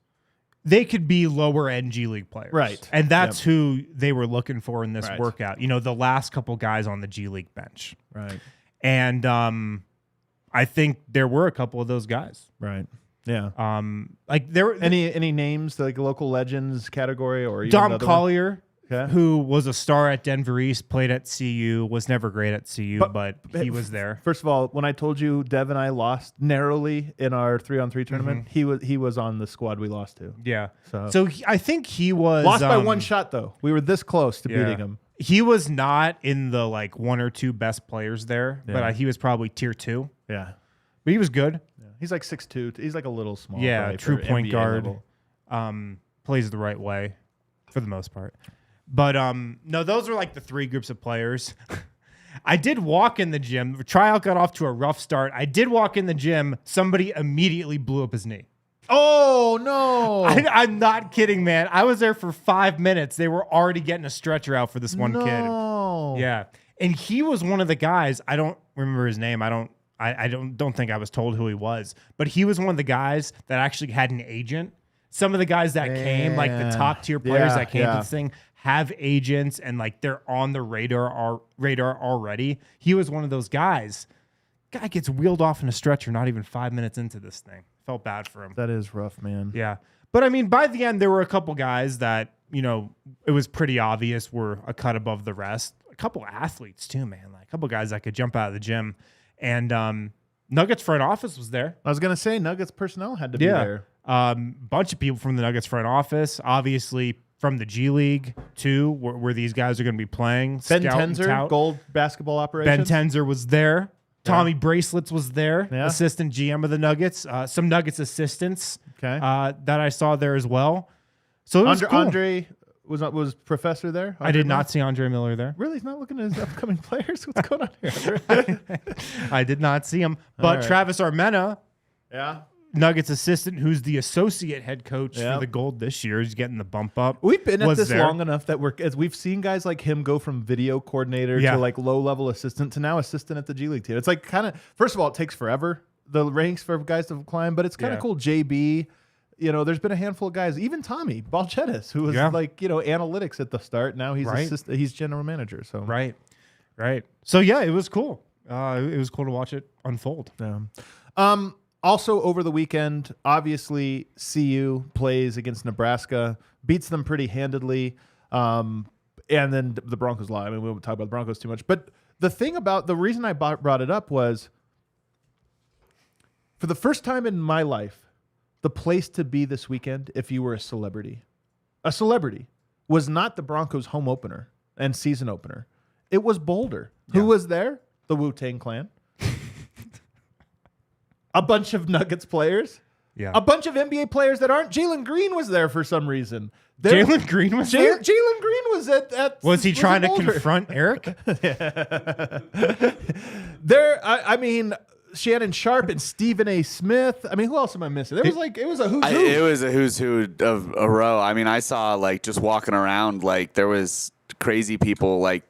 They could be lower end G League players. Right. And that's who they were looking for in this Right. workout. The last couple guys on the G League bench. Right. And I think there were a couple of those guys. Right. Yeah. Like there were any names like local legends category or even Dom another Collier, Okay. who was a star at Denver East, played at CU, was never great at CU, but he was there. First of all, when I told you Dev and I lost narrowly in our 3-on-3 tournament, he was on the squad we lost to. Yeah. So I think he was lost by one shot though. We were this close to beating him. He was not in the like 1 or 2 best players there, but he was probably tier 2. Yeah. But he was good. Yeah. He's like 6'2". He's like a little small. Yeah, probably true for point NBA guard. level. Plays the right way for the most part. But no, those are like the 3 groups of players. I did walk in the gym. The tryout got off to a rough start. I did walk in the gym. Somebody immediately blew up his knee. Oh no! I'm not kidding, man. I was there for 5 minutes. They were already getting a stretcher out for this one kid. Yeah, and he was one of the guys. I don't remember his name. I don't think I was told who he was, but he was one of the guys that actually had an agent. Some of the guys that came, like the top tier players that came to this thing, have agents and like they're on the radar already. He was one of those guys. Guy gets wheeled off in a stretcher not even 5 minutes into this thing. Felt bad for him. That is rough, man. Yeah. But I mean, by the end, there were a couple guys that, it was pretty obvious were a cut above the rest. A couple athletes too, man. Like a couple guys that could jump out of the gym. And Nuggets front office was there. I was going to say Nuggets personnel had to be there. Bunch of people from the Nuggets front office, obviously from the G League too, where these guys are going to be playing. Ben Tenzer, gold basketball operations. Ben Tenzer was there. Tommy Bracelets was there, Yeah. assistant GM of the Nuggets. Some Nuggets assistants Okay. that I saw there as well. So it was cool. Andre was professor there. I did not see Andre Miller there. Really, he's not looking at his upcoming players. What's going on here? I did not see him. But right. Travis Armena, Yeah. Nuggets assistant, who's the associate head coach Yeah. for the Gold this year, is getting the bump up. We've been at Was this there. long enough that we've seen guys like him go from video coordinator Yeah. to like low level assistant to now assistant at the G League team. It's like kind of, first of all, it takes forever, the ranks for guys to climb, but it's kind of Yeah. cool. JB, there's been a handful of guys, even Tommy Balchetis, who was like, analytics at the start. Now he's he's general manager. So Right. So yeah, it was cool. It was cool to watch it unfold. Yeah. Also over the weekend, obviously CU plays against Nebraska, beats them pretty handedly, and then the Broncos lie. I mean, we won't talk about the Broncos too much, but the reason I brought it up was, for the first time in my life, the place to be this weekend, if you were a celebrity, was not the Broncos home opener and season opener. It was Boulder. Yeah. Who was there? The Wu-Tang Clan. A bunch of Nuggets players, Yeah. A bunch of NBA players that aren't. Jalen Green was there for some reason. Jalen Green was there? Jalen Green was at Was he trying to Boulder. confront Eric? I mean, Shannon Sharp and Stephen A. Smith. I mean, who else am I missing? It was a who's who. It was a who's who of a row. I mean, I saw like just walking around, like there was crazy people. Like,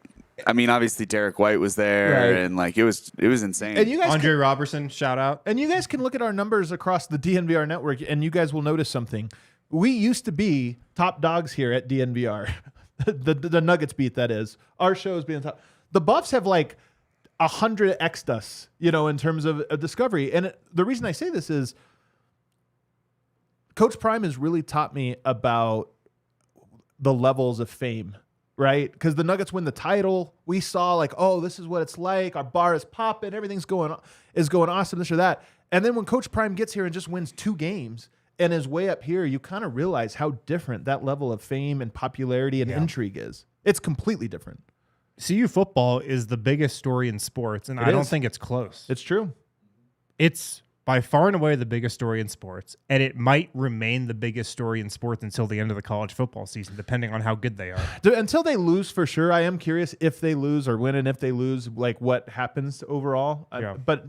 I mean, obviously Derek White was there, Right. and like it was insane. And you guys Andre Robertson, shout out. And you guys can look at our numbers across the DNVR network, and you guys will notice something. We used to be top dogs here at DNVR. the Nuggets beat, that is. Our show is being top. The Buffs have like 100x'd us, in terms of discovery. And the reason I say this is Coach Prime has really taught me about the levels of fame, right? Because the Nuggets win the title. We saw like, oh, this is what it's like. Our bar is popping. Everything's going awesome, this or that. And then when Coach Prime gets here and just wins 2 games and is way up here, you kind of realize how different that level of fame and popularity and intrigue is. It's completely different. CU football is the biggest story in sports, and I don't think it's close. It's true. It's by far and away the biggest story in sports, and it might remain the biggest story in sports until the end of the college football season, depending on how good they are. Until they lose, for sure. I am curious if they lose or win, and if they lose, like what happens overall. Yeah. But,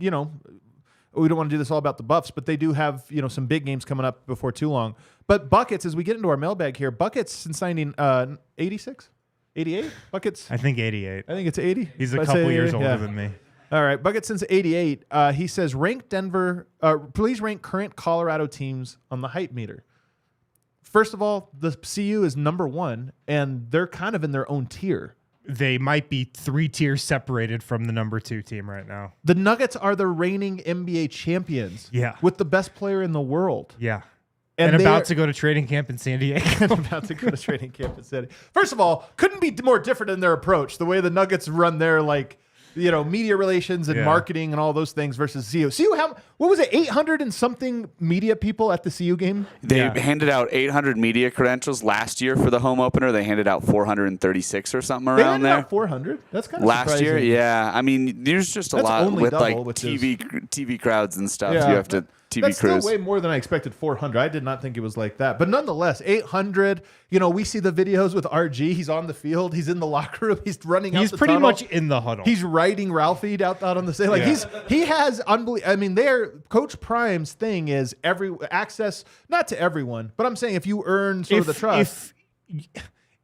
we don't want to do this all about the Buffs, but they do have, some big games coming up before too long. But Buckets, as we get into our mailbag here, Buckets since 86? 88? Buckets? I think 88. I think it's 80. He's a If I couple say years 88, older yeah. than me. All right, Bucket since 88. He says, please rank current Colorado teams on the hype meter. First of all, the CU is number 1, and they're kind of in their own tier. They might be 3 tiers separated from the number 2 team right now. The Nuggets are the reigning NBA champions. Yeah. With the best player in the world. Yeah. And And they about are- to go to training camp in San Diego. about to go to training camp in San Diego. First of all, couldn't be more different in their approach. The way the Nuggets run their media relations and marketing and all those things versus CU. What was it? 800 and something media people at the CU game. They handed out 800 media credentials last year for the home opener. They handed out 436 or something They around handed there. out 400. That's kind of Last year, surprising. yeah. I mean, there's just a That's lot only with double, like which TV crowds and stuff. Yeah. You have to TV That's crews. still way more than I expected. 400. I did not think it was like that. But nonetheless, 800. We see the videos with RG. He's on the field. He's in the locker room. He's running out He's the pretty tunnel. much in the huddle. He's riding Ralphie out on the stage. Like he has unbelievable. I mean, Coach Prime's thing is access, not to everyone, but I'm saying if you earn sort of the trust.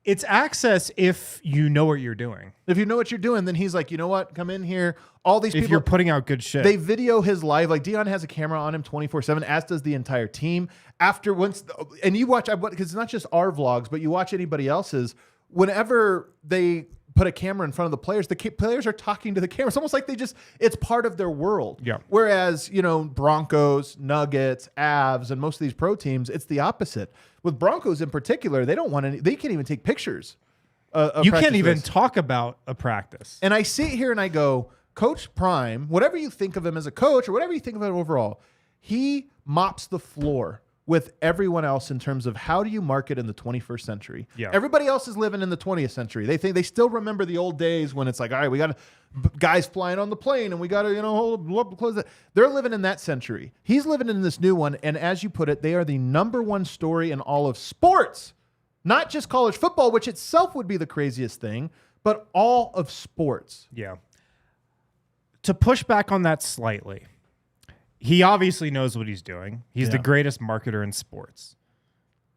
It's access if you know what you're doing. If you know what you're doing, then he's like, you know what? Come in here. All these If people. you're putting out good shit. They video his live. Like Dion has a camera on him 24/7, as does the entire team. And you watch, because it's not just our vlogs, but you watch anybody else's. Whenever they put a camera in front of the players are talking to the camera. It's almost like it's part of their world. Yeah. Whereas, Broncos, Nuggets, Avs, and most of these pro teams, it's the opposite. With Broncos in particular, they can't even take pictures. You can't even talk about a practice. And I sit here and I go, Coach Prime, whatever you think of him as a coach or whatever you think of him overall, he mops the floor with everyone else in terms of how do you market in the 21st century. Yeah. Everybody else is living in the 20th century. They still remember the old days when it's like, all right, we got guys flying on the plane and we got to, close it. They're living in that century. He's living in this new one. And as you put it, they are the number 1 story in all of sports. Not just college football, which itself would be the craziest thing, but all of sports. Yeah. To push back on that slightly, he obviously knows what he's doing. He's the greatest marketer in sports.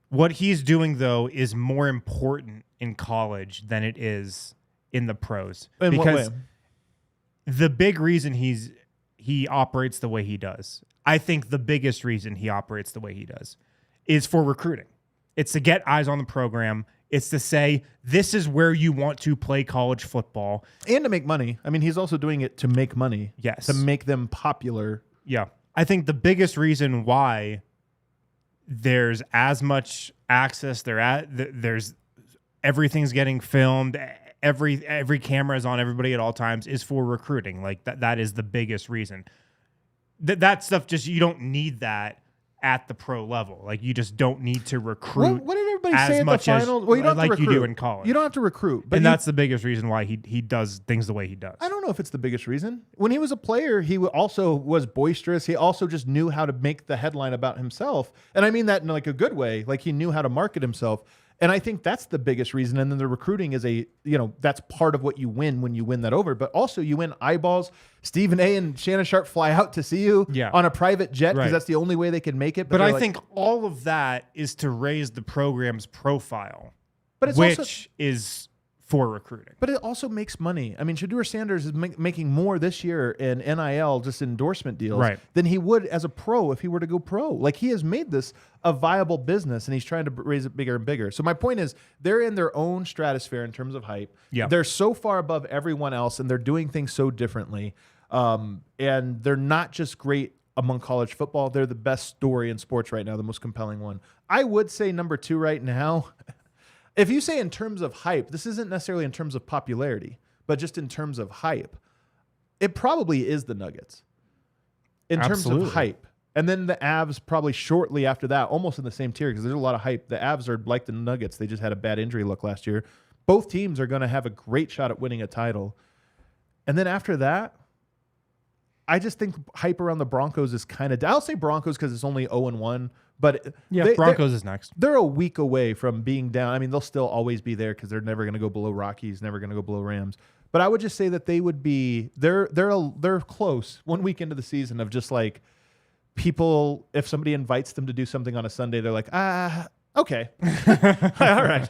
What he's doing, though, is more important in college than it is in the pros. In what because way? the big reason he operates the way he does, I think the biggest reason he operates the way he does, is for recruiting. It's to get eyes on the program. It's to say, this is where you want to play college football. And to make money. I mean, he's also doing it to make money. Yes. To make them popular. Yeah. I think the biggest reason why there's as much access, there's everything's getting filmed, every camera is on everybody at all times, is for recruiting. Like that is the biggest reason. That stuff, just, you don't need that at the pro level. Like you just don't need to recruit. What did everybody as say at much the as- final? Well, you don't have like to you recruit. do in college. You don't have to recruit. But And that's the biggest reason why he does things the way he does. I don't know if it's the biggest reason. When he was a player, he also was boisterous. He also just knew how to make the headline about himself. And I mean that in like a good way. Like he knew how to market himself. And I think that's the biggest reason. And then the recruiting is that's part of what you win when you win that over. But also you win eyeballs. Stephen A. and Shannon Sharp fly out to see you on a private jet because that's the only way they can make it. But I think all of that is to raise the program's profile, but it's which is for recruiting. But it also makes money. I mean, Shedeur Sanders is making more this year in NIL, just endorsement deals, than he would as a pro if he were to go pro. Like he has made this a viable business, and he's trying to raise it bigger and bigger. So my point is, they're in their own stratosphere in terms of hype. Yeah. They're so far above everyone else, and they're doing things so differently. And they're not just great among college football. They're the best story in sports right now, the most compelling one. I would say number 2 right now. If you say in terms of hype, this isn't necessarily in terms of popularity, but just in terms of hype, it probably is the Nuggets in terms of hype. And then the Avs probably shortly after that, almost in the same tier because there's a lot of hype. The Avs are like the Nuggets. They just had a bad injury luck last year. Both teams are going to have a great shot at winning a title. And then after that, I just think hype around the Broncos is kind of... I'll say Broncos because it's only 0-1. But Broncos is next. They're a week away from being down. I mean, they'll still always be there because they're never going to go below Rockies, never going to go below Rams. But I would just say that they would be they're close 1 week into the season of just like people. If somebody invites them to do something on a Sunday, they're like, okay, all right,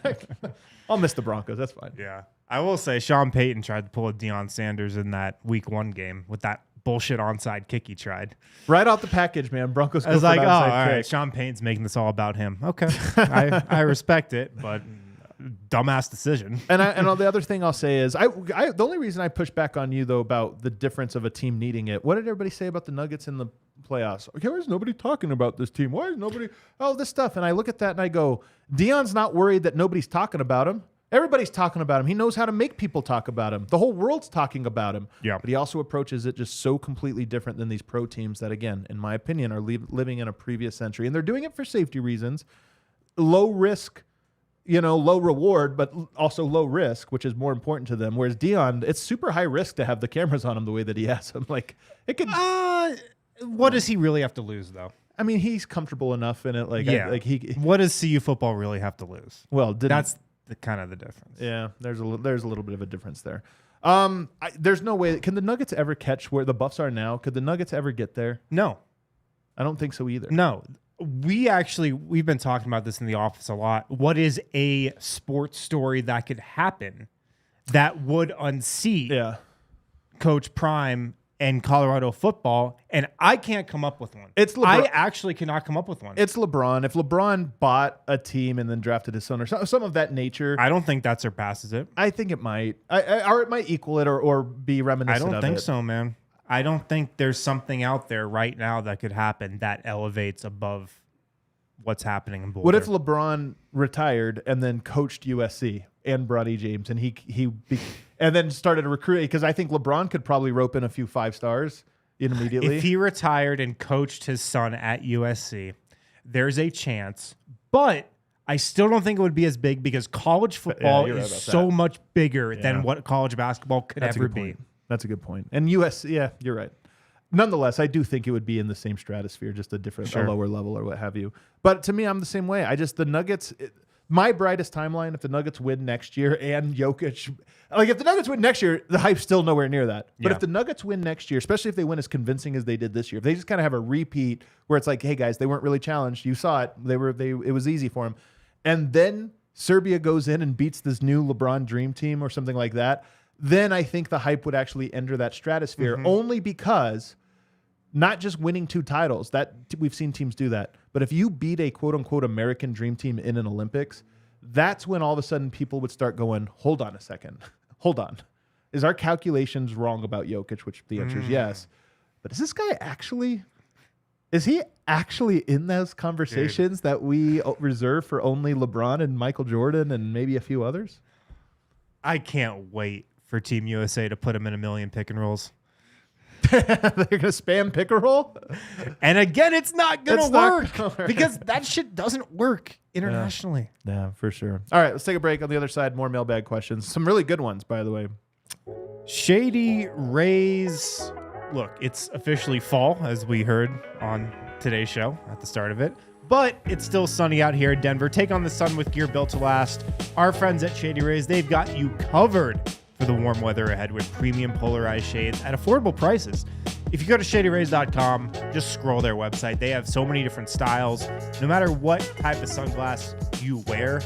I'll miss the Broncos. That's fine. Yeah, I will say Sean Payton tried to pull a Deion Sanders in that week 1 game with that bullshit onside kick he tried. Right out the package, man. Broncos. I was like, oh, all right. Kick. Sean Payton's making this all about him. Okay, I respect it, but dumbass decision. And the other thing I'll say is, the only reason I push back on you though about the difference of a team needing it. What did everybody say about the Nuggets in the playoffs? Okay, why is nobody talking about this team? Why is nobody all this stuff? And I look at that and I go, Deion's not worried that nobody's talking about him. Everybody's talking about him. He knows how to make people talk about him. The whole world's talking about him. Yeah. But he also approaches it just so completely different than these pro teams that, again, in my opinion, are living in a previous century. And they're doing it for safety reasons. Low risk, low reward, but also low risk, which is more important to them. Whereas Deion, it's super high risk to have the cameras on him the way that he has them. Like, it could... what does he really have to lose, though? I mean, he's comfortable enough in it. What does CU football really have to lose? Well, that's kind of the difference. Yeah, there's a little bit of a difference there. There's no way. Can the Nuggets ever catch where the Buffs are now? Could the Nuggets ever get there? No. I don't think so either. No. We've been talking about this in the office a lot. What is a sports story that could happen that would unseat Coach Prime and Colorado football? And I can't come up with one. It's LeBron. I actually cannot come up with one. It's LeBron. If LeBron bought a team and then drafted his son or some of that nature, I don't think that surpasses it. I think it might. Or it might equal it or be reminiscent of it. I don't think so, man. I don't think there's something out there right now that could happen that elevates above what's happening in Boulder. What if LeBron retired and then coached USC and brought E. James and and then started a recruit? Because I think LeBron could probably rope in a few 5-stars immediately. If he retired and coached his son at USC, there's a chance. But I still don't think it would be as big because college football is so much bigger than what college basketball could ever be. That's a good point. And USC, you're right. Nonetheless, I do think it would be in the same stratosphere, just a different, a lower level or what have you. But to me, I'm the same way. The Nuggets, my brightest timeline, if the Nuggets win next year and Jokic, if the Nuggets win next year, the hype's still nowhere near that. But if the Nuggets win next year, especially if they win as convincing as they did this year, if they just kind of have a repeat where it's like, hey guys, they weren't really challenged. You saw it. It was easy for them. And then Serbia goes in and beats this new LeBron dream team or something like that. Then I think the hype would actually enter that stratosphere only because not just winning 2 titles, that we've seen teams do that, but if you beat a quote unquote American dream team in an Olympics, that's when all of a sudden people would start going, hold on a second. Hold on. Is our calculations wrong about Jokic? Which the answer is yes. But is this guy actually in those conversations that we reserve for only LeBron and Michael Jordan and maybe a few others? I can't wait for Team USA to put him in a million pick and rolls. They're gonna spam pick a roll, and again, it's not gonna It's not work gonna work. because that shit doesn't work internationally. Yeah, for sure. All right, let's take a break. On the other side, more mailbag questions. Some really good ones, by the way. Shady Rays. Look, it's officially fall, as we heard on today's show at the start of it. But it's still sunny out here in Denver. Take on the sun with gear built to last. Our friends at Shady Rays, they've got you covered for the warm weather ahead with premium polarized shades at affordable prices. If you go to shadyrays.com, just scroll their website. They have so many different styles. No matter what type of sunglass you wear,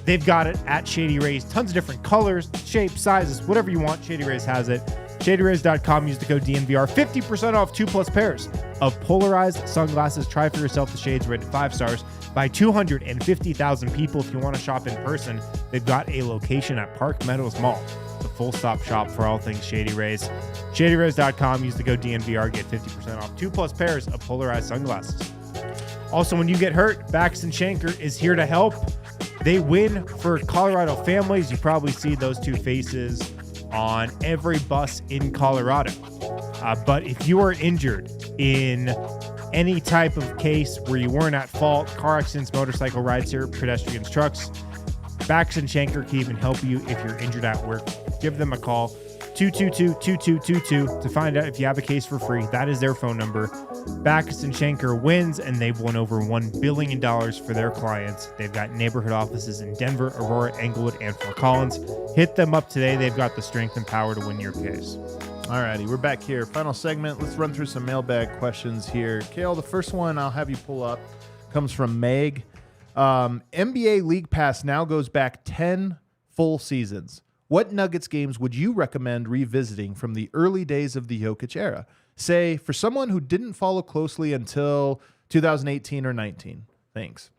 they've got it at Shady Rays. Tons of different colors, shapes, sizes, whatever you want. Shady Rays has it. ShadyRays.com. Use the code DNVR. 50% off 2+ pairs of polarized sunglasses. Try for yourself. The shades rated 5 stars by 250,000 people. If you want to shop in person, they've got a location at Park Meadows Mall. The full-stop shop for all things Shady Rays. ShadyRays.com. Use the code DNVR. Get 50% off 2+ pairs of polarized sunglasses. Also, when you get hurt, Baxton Shanker is here to help. They win for Colorado families. You probably see those two faces on every bus in Colorado. But if you are injured in any type of case where you weren't at fault, car accidents, motorcycle rides here, pedestrians, trucks, Baxton Shanker can even help you if you're injured at work. Give them a call, 222-2222, to find out if you have a case for free. That is their phone number. Baxton Shanker wins, and they've won over $1 billion for their clients. They've got neighborhood offices in Denver, Aurora, Englewood, and Fort Collins. Hit them up today. They've got the strength and power to win your case. All righty, we're back here. Final segment. Let's run through some mailbag questions here. Kale, the first one I'll have you pull up comes from Meg. NBA League Pass now goes back 10 full seasons. What Nuggets games would you recommend revisiting from the early days of the Jokic era? Say, for someone who didn't follow closely until 2018 or 19. Thanks.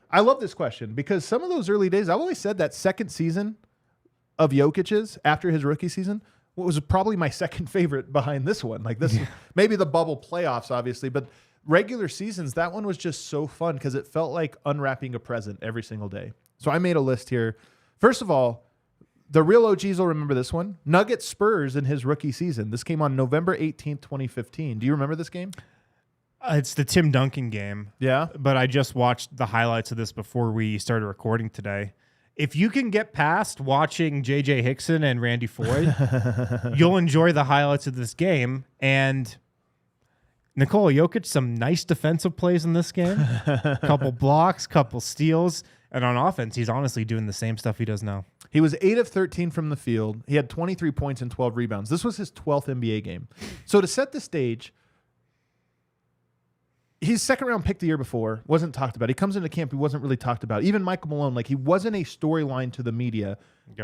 I love this question because some of those early days, I've always said that second season of Jokic's after his rookie season was probably my second favorite behind this one. Like this, maybe the bubble playoffs, obviously, but regular seasons, that one was just so fun because it felt like unwrapping a present every single day. So I made a list here. First of all, the real OGs will remember this one. Nuggets Spurs in his rookie season. This came on November 18th, 2015. Do you remember this game? It's the Tim Duncan game. Yeah. But I just watched the highlights of this before we started recording today. If you can get past watching J.J. Hickson and Randy Foy, you'll enjoy the highlights of this game. And Nikola Jokic, some nice defensive plays in this game. Couple blocks, couple steals. And on offense, he's honestly doing the same stuff he does now. He was 8 of 13 from the field. He had 23 points and 12 rebounds. This was his 12th NBA game. So to set the stage, he's second-round pick the year before, wasn't talked about. He comes into camp, he wasn't really talked about. Even Michael Malone, like he wasn't a storyline to the media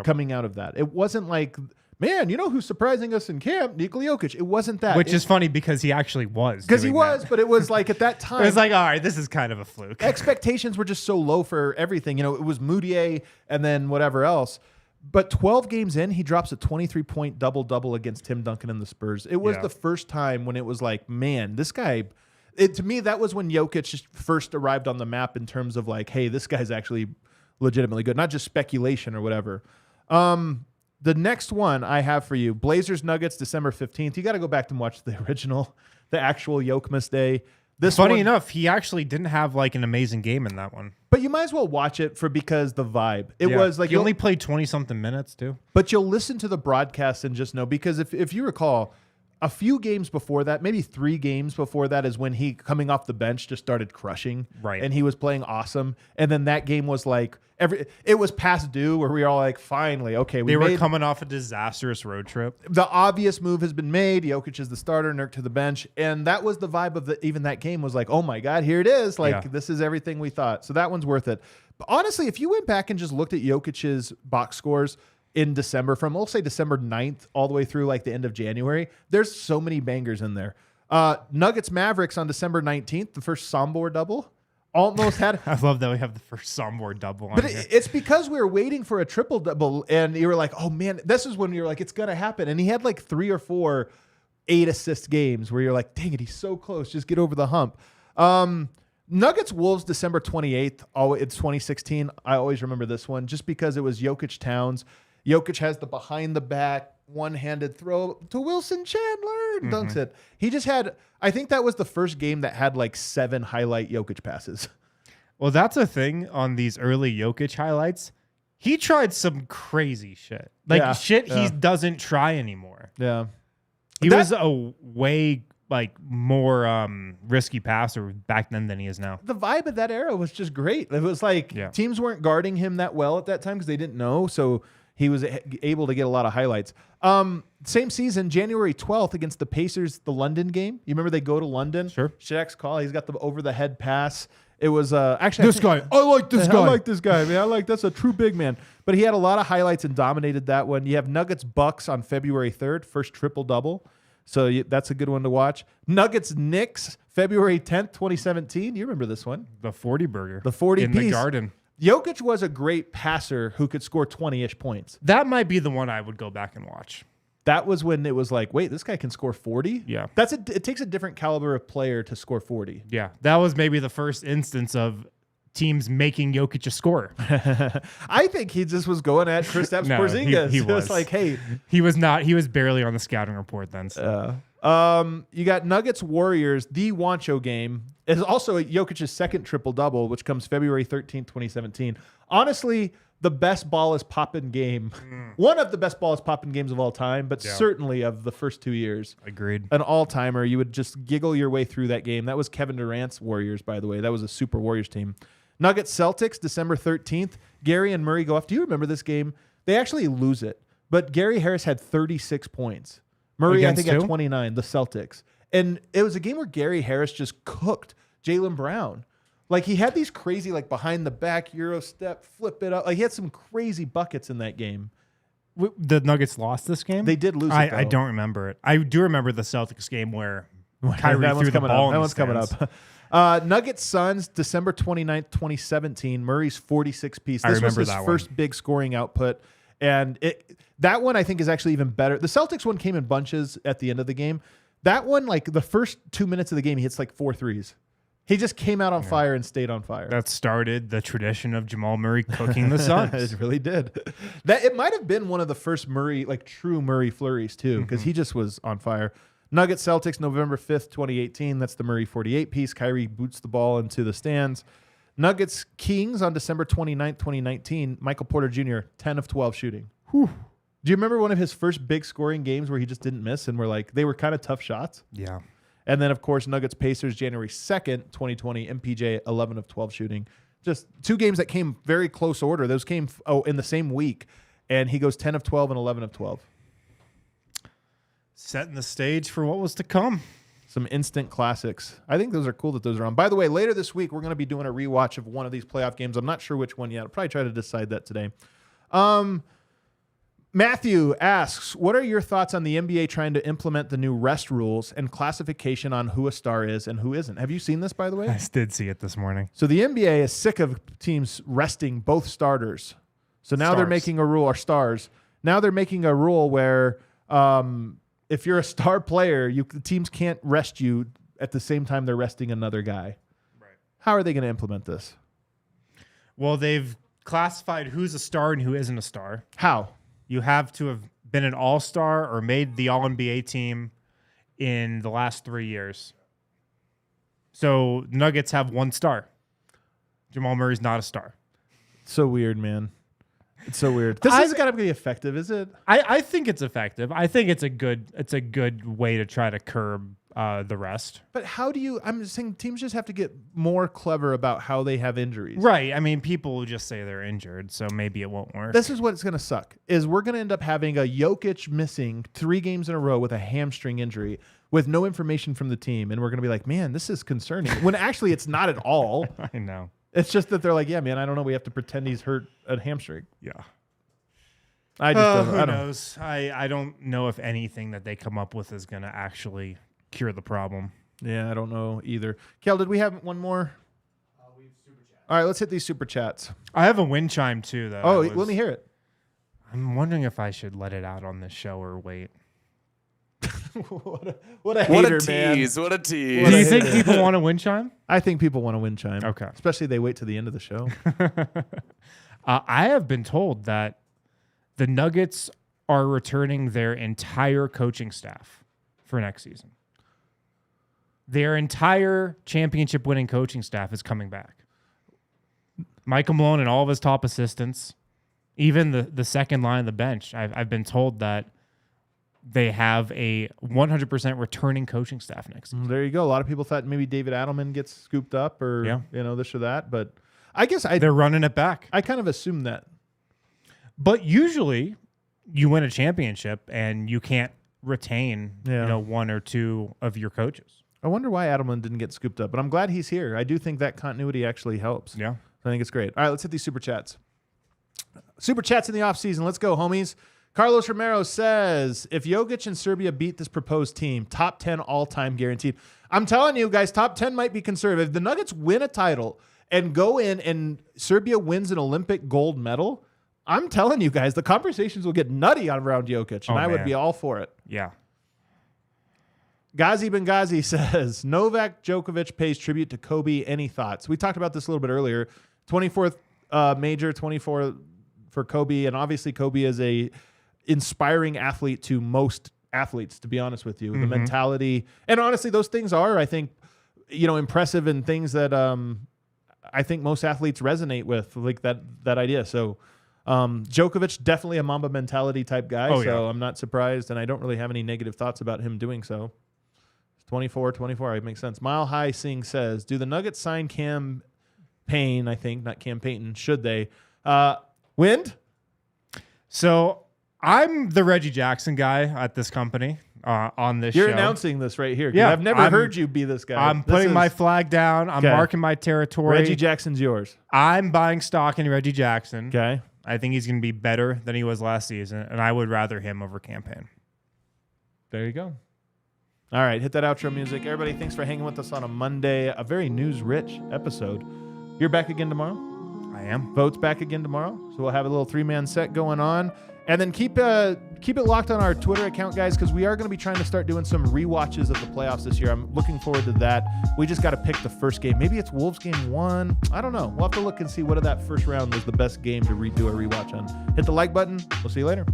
coming out of that. It wasn't like, man, you know who's surprising us in camp? Nikola Jokic. It wasn't that. Which is funny because he actually was. Because he doing was, that. but it was like at that time. It was like, all right, this is kind of a fluke. Expectations were just so low for everything. You know, it was Moutier and then whatever else. But 12 games in, he drops a 23-point double-double against Tim Duncan and the Spurs. It was the first time when it was like, man, this guy... to me, that was when Jokic just first arrived on the map in terms of like, hey, this guy's actually legitimately good, not just speculation or whatever. The next one I have for you, Blazers Nuggets, December 15th. You got to go back and watch the original, the actual Jokmas Day. Funny enough, he actually didn't have like an amazing game in that one. But you might as well watch it because the vibe. It was like he only played 20-something minutes too. But you'll listen to the broadcast and just know, because if you recall, a few games before that, maybe 3 games before that, is when he, coming off the bench, just started crushing. Right. And he was playing awesome. And then that game was like, it was past due where we were all like, finally, okay. They were coming off a disastrous road trip. The obvious move has been made. Jokic is the starter, Nurk to the bench. And that was the vibe of even that game was like, oh my God, here it is. Like, this is everything we thought. So that one's worth it. But honestly, if you went back and just looked at Jokic's box scores in December, from we'll say December 9th all the way through like the end of January, there's so many bangers in there. Nuggets Mavericks on December 19th, the first Sombor double. Almost had. I love that we have the first Sombor double on but here. It's because we were waiting for a triple double, and you were like, oh man, this is when you're like, it's gonna happen. And he had like 3 or 4 8-assist games where you're like, dang it, he's so close, just get over the hump. Nuggets Wolves December 28th. It's 2016. I always remember this one just because it was Jokic Towns. Jokic has the behind the back one-handed throw to Wilson Chandler and dunks it. He just had, I think that was the first game that had like 7 highlight Jokic passes. Well, that's a thing on these early Jokic highlights. He tried some crazy shit. Like he doesn't try anymore. Yeah. He was a way like more risky passer back then than he is now. The vibe of that era was just great. It was like teams weren't guarding him that well at that time because they didn't know. So he was able to get a lot of highlights. Same season, January 12th against the Pacers, the London game. You remember they go to London? Sure. Shaq's call. He's got the over-the-head pass. It was actually this guy. I like this guy. I like this guy, man. That's a true big man. But he had a lot of highlights and dominated that one. You have Nuggets Bucks on February 3rd, first triple-double. So that's a good one to watch. Nuggets Knicks, February 10th, 2017. You remember this one. The 40 burger. The 40 in piece. the Garden. Jokic was a great passer who could score 20-ish points. That might be the one I would go back and watch. That was when it was like, wait, this guy can score 40? Yeah. It takes a different caliber of player to score 40. Yeah. That was maybe the first instance of teams making Jokic a scorer. I think he just was going at Kristaps Porzingis. He was like, hey. He was not. He was barely on the scouting report then. So. You got Nuggets Warriors, the Wancho game. It's also Jokic's second triple-double, which comes February 13th, 2017. Honestly, the best ball is poppin' game. One of the best ball is poppin' games of all time, but certainly of the first 2 years. Agreed. An all-timer. You would just giggle your way through that game. That was Kevin Durant's Warriors, by the way. That was a super Warriors team. Nuggets Celtics, December 13th. Gary and Murray go off. Do you remember this game? They actually lose it, but Gary Harris had 36 points. Murray, I think, had 29, the Celtics. And it was a game where Gary Harris just cooked Jaylen Brown. Like, he had these crazy, like, behind the back Euro step, flip it up. Like, he had some crazy buckets in that game. The Nuggets lost this game? They did lose it, I don't remember it. I do remember the Celtics game where Kyrie threw the ball in That one's coming up. Nuggets Suns, December 29th, 2017. Murray's 46-piece. This was his first big scoring output. And that one, I think, is actually even better. The Celtics one came in bunches at the end of the game. That one, like, the first 2 minutes of the game, he hits, like, 4 threes. He just came out on fire and stayed on fire. That started the tradition of Jamal Murray cooking the Suns. It really did. It might have been one of the first Murray, like, true Murray flurries, too, because he just was on fire. Nuggets Celtics, November 5th, 2018. That's the Murray 48-piece. Kyrie boots the ball into the stands. Nuggets Kings on December 29th, 2019. Michael Porter Jr., 10 of 12 shooting. Whew. Do you remember one of his first big scoring games where he just didn't miss and they were kind of tough shots? Yeah. And then, of course, Nuggets Pacers, January 2nd, 2020. MPJ, 11 of 12 shooting. Just 2 games that came very close order. Those came in the same week. And he goes 10 of 12 and 11 of 12. Setting the stage for what was to come. Some instant classics. I think those are cool that those are on. By the way, later this week, we're going to be doing a rewatch of one of these playoff games. I'm not sure which one yet. I'll probably try to decide that today. Matthew asks, what are your thoughts on the NBA trying to implement the new rest rules and classification on who a star is and who isn't? Have you seen this, by the way? I did see it this morning. So the NBA is sick of teams resting both starters. So now they're making a rule, or stars. Now they're making a rule where if you're a star player, the teams can't rest you at the same time they're resting another guy. Right. How are they going to implement this? Well, they've classified who's a star and who isn't a star. How? You have to have been an all-star or made the all-NBA team in the last 3 years. So Nuggets have 1 star. Jamal Murray's not a star. So weird, man. It's so weird. This isn't going to be effective, is it? I think it's effective. I think it's a good way to try to curb the rest. But how do you? I'm just saying teams just have to get more clever about how they have injuries. Right. I mean, people will just say they're injured, so maybe it won't work. This is what's going to suck. Is we're going to end up having a Jokic missing 3 games in a row with a hamstring injury with no information from the team, and we're going to be like, man, this is concerning. When actually it's not at all. I know. It's just that they're like, yeah, man, I don't know. We have to pretend he's hurt a hamstring. Yeah. I just don't know. Who knows? I don't know if anything that they come up with is going to actually cure the problem. Yeah, I don't know either. Kel, did we have one more? We have super chats. All right, let's hit these super chats. I have a wind chime too, though. Oh, let me hear it. I'm wondering if I should let it out on this show or wait. what a hater, tease! man. What a tease! Do you think people want a wind chime? I think people want a wind chime. Okay. Especially if they wait to the end of the show. I have been told that The Nuggets are returning their entire coaching staff for next season. Their entire championship-winning coaching staff is coming back. Michael Malone and all of his top assistants, even the second line of the bench, I've been told that they have a 100% returning coaching staff next season. There you go. A lot of people thought maybe David Adelman gets scooped up or this or that, but I guess they're running it back. I kind of assumed that. But usually you win a championship and you can't retain one or two of your coaches. I wonder why Adelman didn't get scooped up, but I'm glad he's here. I do think that continuity actually helps. Yeah. I think it's great. All right, let's hit these super chats. Super chats in the offseason. Let's go, homies. Carlos Romero says, if Jokic and Serbia beat this proposed team, top 10 all-time guaranteed. I'm telling you guys, top 10 might be conservative. If the Nuggets win a title and go in and Serbia wins an Olympic gold medal, I'm telling you guys, the conversations will get nutty around Jokic, and I would be all for it. Yeah. Ghazi Benghazi says, Novak Djokovic pays tribute to Kobe. Any thoughts? We talked about this a little bit earlier. 24th major, 24 for Kobe, and obviously Kobe is a inspiring athlete to most athletes, to be honest with you. The mentality, and honestly, those things are, I think, impressive and things that I think most athletes resonate with, like that idea. So Djokovic, definitely a Mamba mentality type guy, I'm not surprised, and I don't really have any negative thoughts about him doing so. 24, it makes sense. Mile High Singh says, do the Nuggets sign Cam Payne, I think, not Cam Payton, should they? Wind? So I'm the Reggie Jackson guy at this company on this show. You're announcing this right here. Yeah, I've never heard you be this guy. I'm putting my flag down. I'm marking my territory. Reggie Jackson's yours. I'm buying stock in Reggie Jackson. Okay. I think he's going to be better than he was last season, and I would rather him over Cam Payne. There you go. All right, hit that outro music. Everybody, thanks for hanging with us on a Monday, a very news-rich episode. You're back again tomorrow? I am. Vote's back again tomorrow, so we'll have a little three-man set going on. And then keep it locked on our Twitter account, guys, because we are going to be trying to start doing some rewatches of the playoffs this year. I'm looking forward to that. We just got to pick the first game. Maybe it's Wolves game 1. I don't know. We'll have to look and see what of that first round was the best game to redo a rewatch on. Hit the like button. We'll see you later.